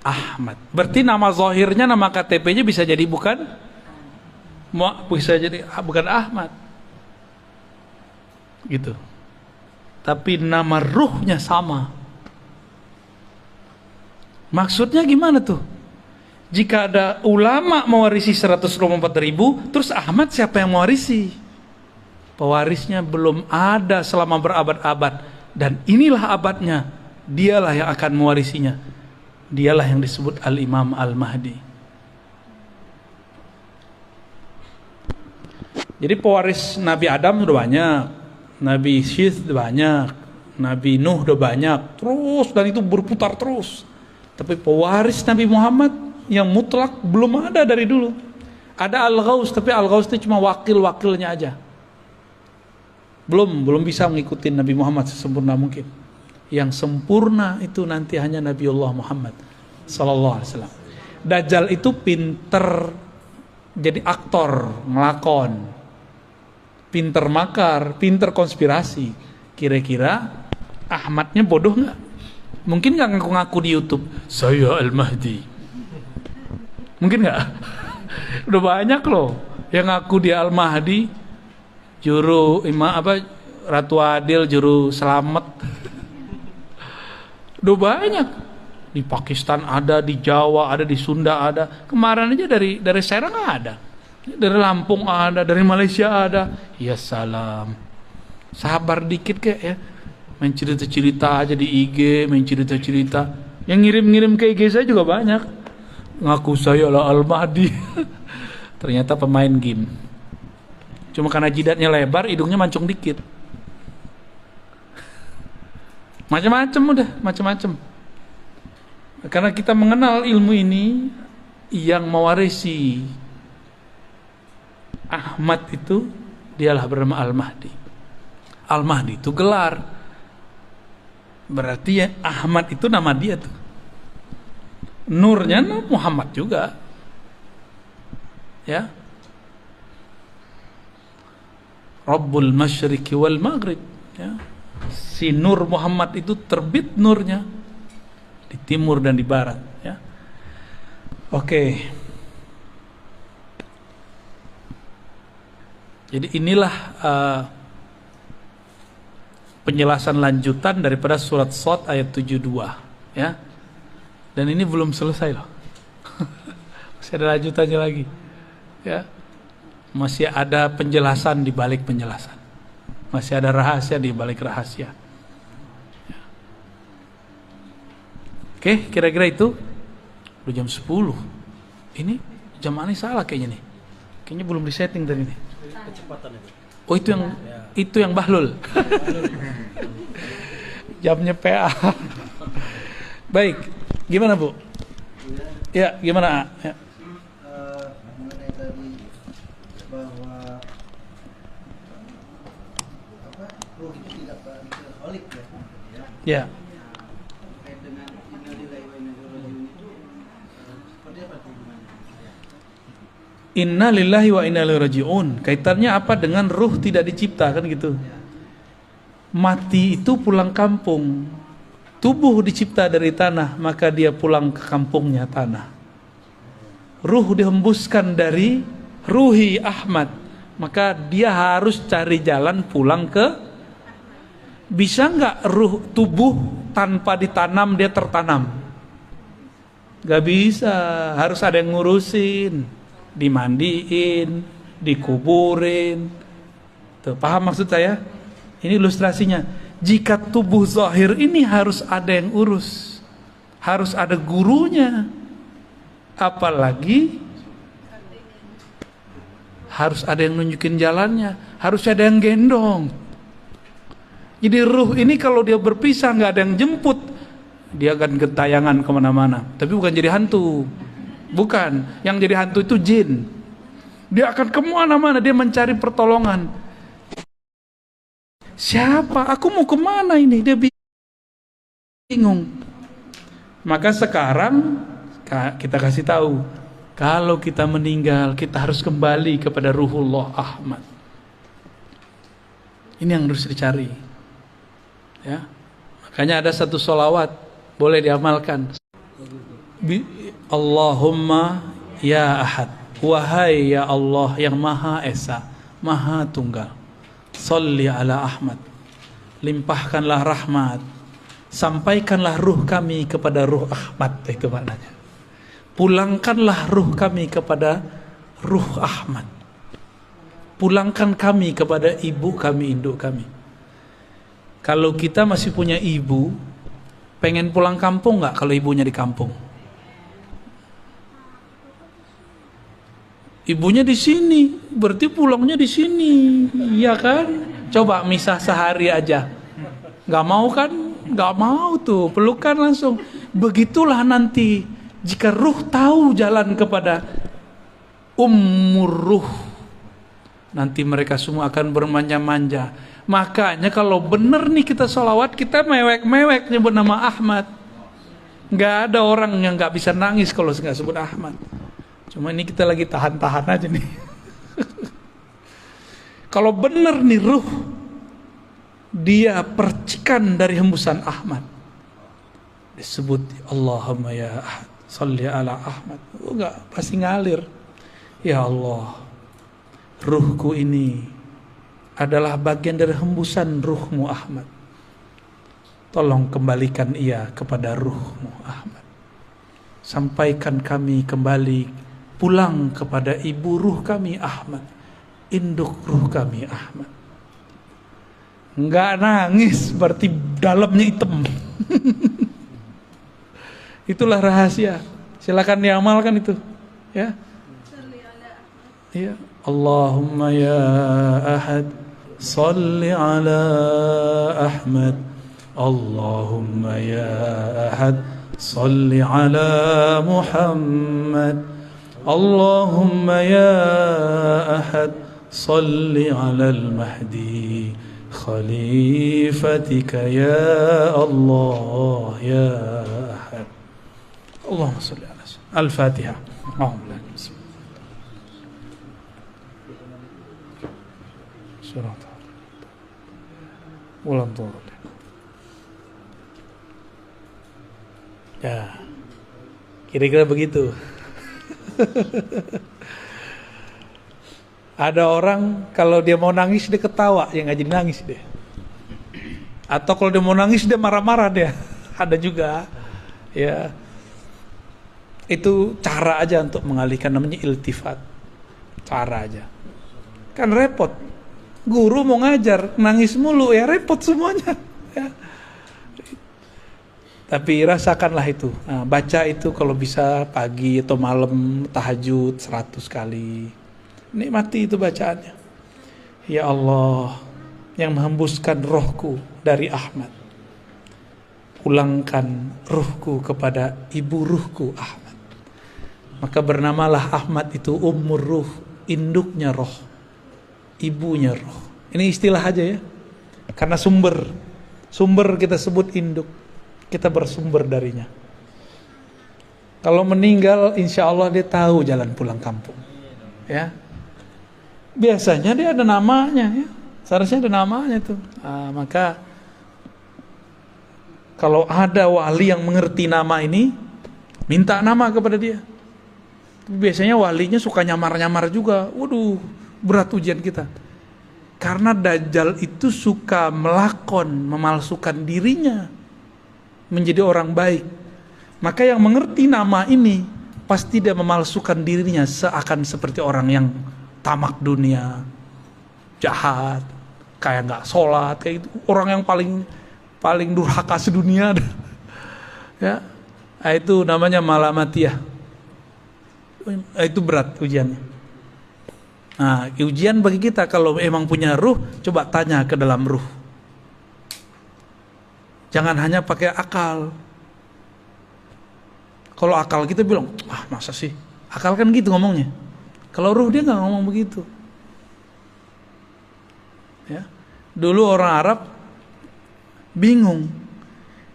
Ahmad. Berarti nama zahirnya, nama KTP-nya bisa jadi bukan Ahmad gitu, tapi nama ruhnya sama. Maksudnya gimana tuh? Jika ada ulama mewarisi 124.000, terus Ahmad siapa yang mewarisi? Pewarisnya belum ada selama berabad-abad, dan inilah abadnya, dialah yang akan mewarisinya. Dialah yang disebut Al-Imam Al-Mahdi. Jadi pewaris Nabi Adam sudah banyak, Nabi Syith banyak, Nabi Nuh udah banyak terus, dan itu berputar terus. Tapi pewaris Nabi Muhammad yang mutlak belum ada dari dulu. Ada Al-Ghaus, tapi Al-Ghaus itu cuma wakil-wakilnya aja. Belum bisa mengikuti Nabi Muhammad sesempurna mungkin. Yang sempurna itu nanti hanya Nabiullah Muhammad sallallahu alaihi wasallam. Dajjal itu pinter jadi aktor, ngelakon, pinter makar, pinter konspirasi. Kira-kira Ahmadnya bodoh nggak? Mungkin nggak ngaku-ngaku di YouTube saya Al-Mahdi? Mungkin nggak? Udah banyak loh yang ngaku dia Al-Mahdi, juru Ratu Adil, juru selamat. Udah banyak. Di Pakistan ada, di Jawa ada, di Sunda ada. Kemarin aja dari Serang ada, dari Lampung ada, dari Malaysia ada. Ya salam, sabar dikit kek ya. Main cerita-cerita aja di IG, main cerita-cerita. Yang ngirim-ngirim ke IG saya juga banyak. Ngaku saya lah Al-Mahdi. Ternyata pemain game. Cuma karena jidatnya lebar, hidungnya mancung dikit. Macam-macam udah, macam-macam. Karena kita mengenal ilmu ini, yang mewarisi Ahmad itu dialah bernama Al-Mahdi. Al-Mahdi itu gelar. Berarti ya Ahmad itu nama dia tuh. Nurnya Muhammad juga. Ya. Rabbul Masyriqi wal Maghrib, ya. Si Nur Muhammad itu terbit nurnya di timur dan di barat, ya. Oke. Jadi inilah penjelasan lanjutan daripada surat Shad ayat 72, ya. Dan ini belum selesai loh. Masih ada lanjutannya lagi, ya. Masih ada penjelasan di balik penjelasan. Masih ada rahasia di balik rahasia. Ya. Oke, kira-kira itu. Udah jam 10. Ini jam ini salah kayaknya nih. Kayaknya belum disetting tadi nih. Kecepatan itu. Oh, itu yang Bahlul. Jamnya PA. Baik, gimana Bu? Ya, gimana? Ya. Mengenai tadi bahwa roh itu tidak holik ya. Ya. Terkait dengan innalillahi wa inna ilaihi raji'un itu seperti apa hubungannya? Inna lillahi wa inna ilaihi raji'un. Kaitannya apa dengan ruh tidak dicipta, kan gitu. Mati itu pulang kampung. Tubuh dicipta dari tanah, maka dia pulang ke kampungnya tanah. Ruh dihembuskan dari ruhi Ahmad, maka dia harus cari jalan pulang ke. Bisa nggak ruh tubuh tanpa ditanam dia tertanam? Gak bisa, harus ada yang ngurusin, dimandiin, dikuburin. Tuh, paham maksud saya? Ini ilustrasinya. Jika tubuh zahir ini harus ada yang urus, harus ada gurunya, apalagi harus ada yang nunjukin jalannya, harus ada yang gendong. Jadi ruh ini kalau dia berpisah nggak ada yang jemput, dia akan gentayangan kemana-mana. Tapi bukan jadi hantu, bukan. Yang jadi hantu itu jin. Dia akan kemana-mana, dia mencari pertolongan. Siapa? Aku mau kemana ini? Dia bingung. Maka sekarang kita kasih tahu, kalau kita meninggal, kita harus kembali kepada Ruhullah Ahmad. Ini yang harus dicari. Ya, makanya ada satu sholawat boleh diamalkan. Allahumma ya Ahad, wahai ya Allah yang Maha Esa, Maha Tunggal. Sholli ala Ahmad, limpahkanlah rahmat, sampaikanlah ruh kami kepada ruh Ahmad. Itu maknanya. Pulangkanlah ruh kami kepada ruh Ahmad. Pulangkan kami kepada ibu kami, induk kami. Kalau kita masih punya ibu, pengen pulang kampung nggak kalau ibunya di kampung? Ibunya di sini, berarti pulangnya di sini, ya kan? Coba misah sehari aja. Nggak mau kan? Nggak mau tuh, pelukan langsung. Begitulah nanti jika ruh tahu jalan kepada ummur ruh, nanti mereka semua akan bermanja-manja. Makanya kalau bener nih kita sholawat, kita mewek-mewek nyebut nama Ahmad. Nggak ada orang yang nggak bisa nangis kalau nggak sebut Ahmad. Cuma ini kita lagi tahan-tahan aja nih. Kalau bener nih ruh, dia percikan dari hembusan Ahmad, disebut Allahumma ya Ahad, salli ala Ahmad. Enggak, pasti ngalir. Ya Allah, ruhku ini adalah bagian dari hembusan ruhmu Ahmad. Tolong kembalikan ia kepada ruhmu Ahmad. Sampaikan kami kembali pulang kepada ibu ruh kami Ahmad, induk ruh kami Ahmad. Enggak nangis berarti dalamnya hitam. Itulah rahasia. Silakan diamalkan itu, ya. Ya, Allahumma ya Ahad, salli ala Ahmad. Allahumma ya Ahad, salli ala Muhammad. Allahumma ya Ahad, salli ala al-Mahdi khalifatika ya Allah ya Ahad. Allahumma salli ala Al-Fatihah. Surah ulang turun. Ya, kira-kira begitu. Ada orang kalau dia mau nangis dia ketawa, yang nggak jadi nangis dia. Atau kalau dia mau nangis dia marah-marah dia. Ada juga, ya. Itu cara aja untuk mengalihkan, namanya iltifat. Cara aja. Kan repot. Guru mau ngajar nangis mulu ya repot semuanya. Ya. Tapi rasakanlah itu. Nah, baca itu kalau bisa pagi atau malam tahajud 100 kali. Nikmati itu bacaannya. Ya Allah, yang menghembuskan rohku dari Ahmad, pulangkan ruhku kepada ibu ruhku Ahmad. Maka bernamalah Ahmad itu ummur ruh, induknya roh, ibunya roh. Ini istilah aja ya. Karena sumber kita sebut induk. Kita bersumber darinya. Kalau meninggal, insya Allah dia tahu jalan pulang kampung. Ya, biasanya dia ada namanya. Ya. Seharusnya ada namanya tuh. Maka kalau ada wali yang mengerti nama ini, minta nama kepada dia. Biasanya walinya suka nyamar-nyamar juga. Waduh, berat ujian kita. Karena Dajjal itu suka melakon, memalsukan dirinya menjadi orang baik. Maka yang mengerti nama ini pasti dia memalsukan dirinya seakan seperti orang yang tamak dunia, jahat, kayak nggak sholat, kayak itu orang yang paling durhaka sedunia. Ya, itu namanya malamatiyah. Itu berat ujiannya. Nah, ujian bagi kita kalau emang punya ruh, coba tanya ke dalam ruh. Jangan hanya pakai akal. Kalau akal kita bilang, masa sih? Akal kan gitu ngomongnya. Kalau ruh dia nggak ngomong begitu. Ya, dulu orang Arab bingung,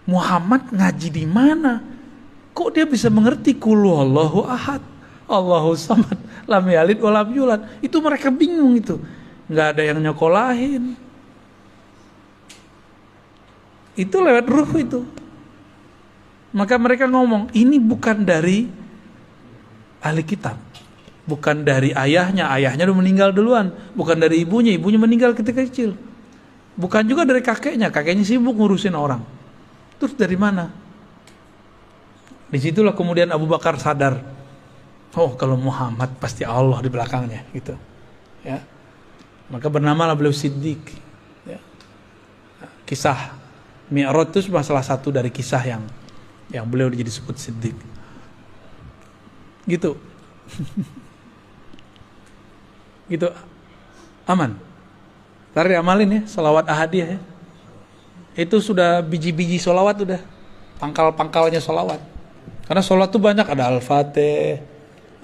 Muhammad ngaji di mana? Kok dia bisa mengerti qul huwallahu ahad, Allahu samad, lam yalid wa lam yulad? Itu mereka bingung itu. Nggak ada yang nyokolahin. Itu lewat ruh itu. Maka mereka ngomong, ini bukan dari ahli kitab. Bukan dari ayahnya udah meninggal duluan. Bukan dari ibunya meninggal ketika kecil. Bukan juga dari kakeknya sibuk ngurusin orang. Terus dari mana? Disitulah kemudian Abu Bakar sadar, oh kalau Muhammad pasti Allah di belakangnya gitu. Ya. Maka bernamalah beliau Siddiq. Ya. Kisah Mi'raj itu salah satu dari kisah yang beliau jadi disebut Siddiq. Gitu. Gitu. Aman. Ntar diamalin ya, salawat ahadiyah ya. Itu sudah biji-biji sholawat, udah pangkal-pangkalnya sholawat. Karena sholawat itu banyak, ada Al-Fatih,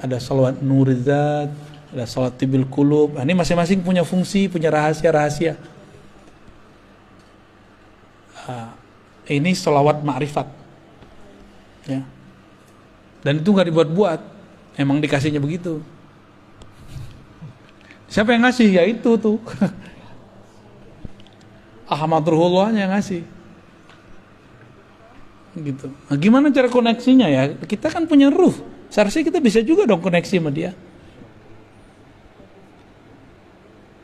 ada sholawat Nurizat, ada sholawat Tibil Qulub. Nah, ini masing-masing punya fungsi, punya rahasia-rahasia. Ini sholawat ma'rifat, ya. Dan itu nggak dibuat-buat, emang dikasihnya begitu. Siapa yang ngasih? Ya itu tuh Ahmad Ruhullah yang ngasih. Gitu. Nah, gimana cara koneksinya ya? Kita kan punya ruh. Seharusnya kita bisa juga dong koneksi sama dia.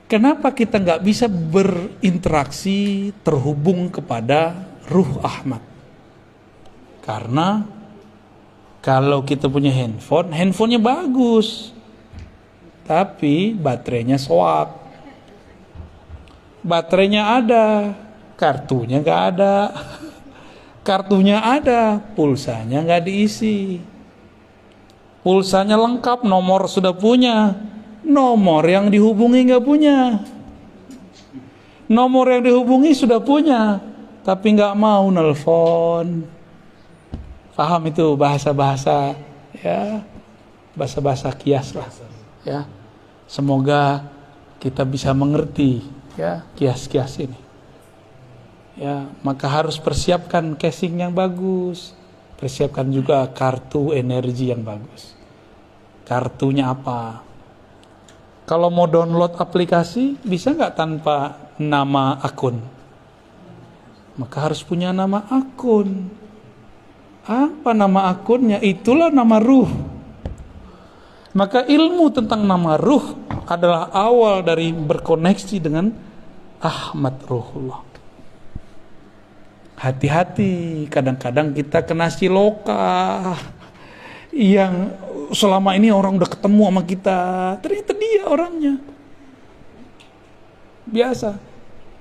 Kenapa kita nggak bisa berinteraksi, terhubung kepada ruh Ahmad? Karena kalau kita punya handphonenya bagus, tapi baterainya soak. Baterainya ada, kartunya nggak ada. Kartunya ada, pulsanya nggak diisi. Pulsanya lengkap, nomor sudah punya, nomor yang dihubungi nggak punya. Nomor yang dihubungi sudah punya, tapi nggak mau nelpon. Paham itu bahasa-bahasa, ya, bahasa-bahasa kias lah, ya. Semoga kita bisa mengerti, ya, kias-kias ini. Ya, maka harus persiapkan casing yang bagus, persiapkan juga kartu energi yang bagus. Kartunya apa? Kalau mau download aplikasi, bisa nggak tanpa nama akun? Maka harus punya nama akun. Apa nama akunnya? Itulah nama ruh. Maka ilmu tentang nama ruh adalah awal dari berkoneksi dengan Ahmad Ruhullah. Hati-hati, kadang-kadang kita kena siloka yang selama ini orang udah ketemu sama kita, ternyata dia orangnya. Biasa.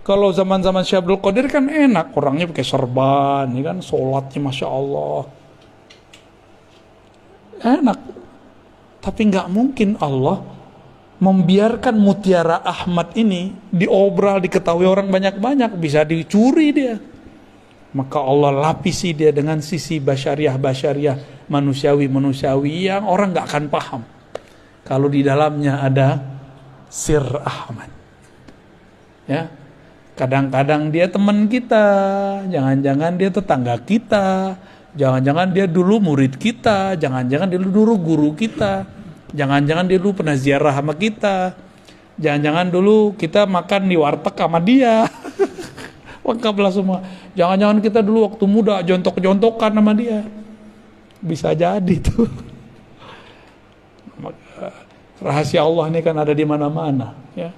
Kalau zaman-zaman Syekh Abdul Qadir kan enak, orangnya pakai serban, ya kan, sholatnya Masya Allah. Enak. Tapi nggak mungkin Allah membiarkan mutiara Ahmad ini diobral, diketahui orang banyak-banyak, bisa dicuri dia. Maka Allah lapisi dia dengan sisi basyariah, manusiawi yang orang gak akan paham kalau di dalamnya ada sir Ahmad. Ya, kadang-kadang dia teman kita, jangan-jangan dia tetangga kita, jangan-jangan dia dulu murid kita, jangan-jangan dia dulu guru kita, jangan-jangan dia dulu pernah ziarah sama kita, jangan-jangan dulu kita makan di warteg sama dia. Lengkaplah semua. Jangan-jangan kita dulu waktu muda jontok-jontokan sama dia. Bisa jadi tuh. Rahasia Allah ini kan ada di mana-mana, ya.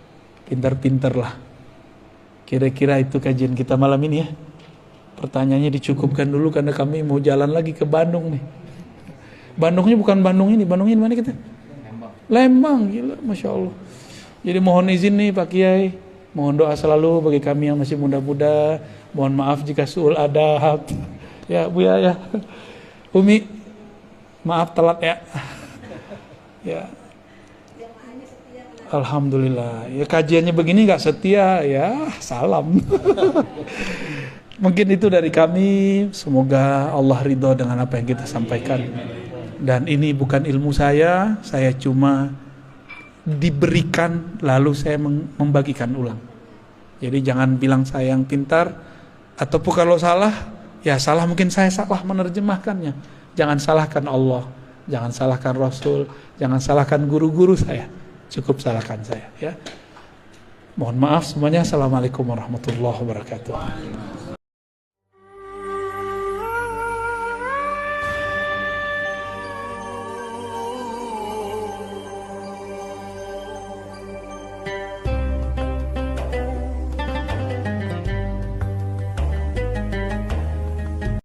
Pintar-pintarlah. Kira-kira itu kajian kita malam ini, ya. Pertanyaannya dicukupkan dulu karena kami mau jalan lagi ke Bandung nih. Bandungnya bukan Bandung ini mana kita? Lembang, gila, Masya Allah. Jadi mohon izin nih Pak Kiai, mohon doa selalu bagi kami yang masih muda-muda. Mohon maaf jika suul adab. Ya Bu ya. Umi, maaf telat ya. Ya. Alhamdulillah. Ya kajiannya begini nggak setia ya, salam. Mungkin itu dari kami. Semoga Allah ridho dengan apa yang kita sampaikan. Dan ini bukan ilmu saya cuma diberikan lalu saya membagikan ulang. Jadi jangan bilang saya yang pintar, ataupun kalau salah, ya salah mungkin saya salah menerjemahkannya. Jangan salahkan Allah, jangan salahkan Rasul, jangan salahkan guru-guru saya. Cukup salahkan saya, ya. Mohon maaf semuanya. Assalamualaikum warahmatullahi wabarakatuh.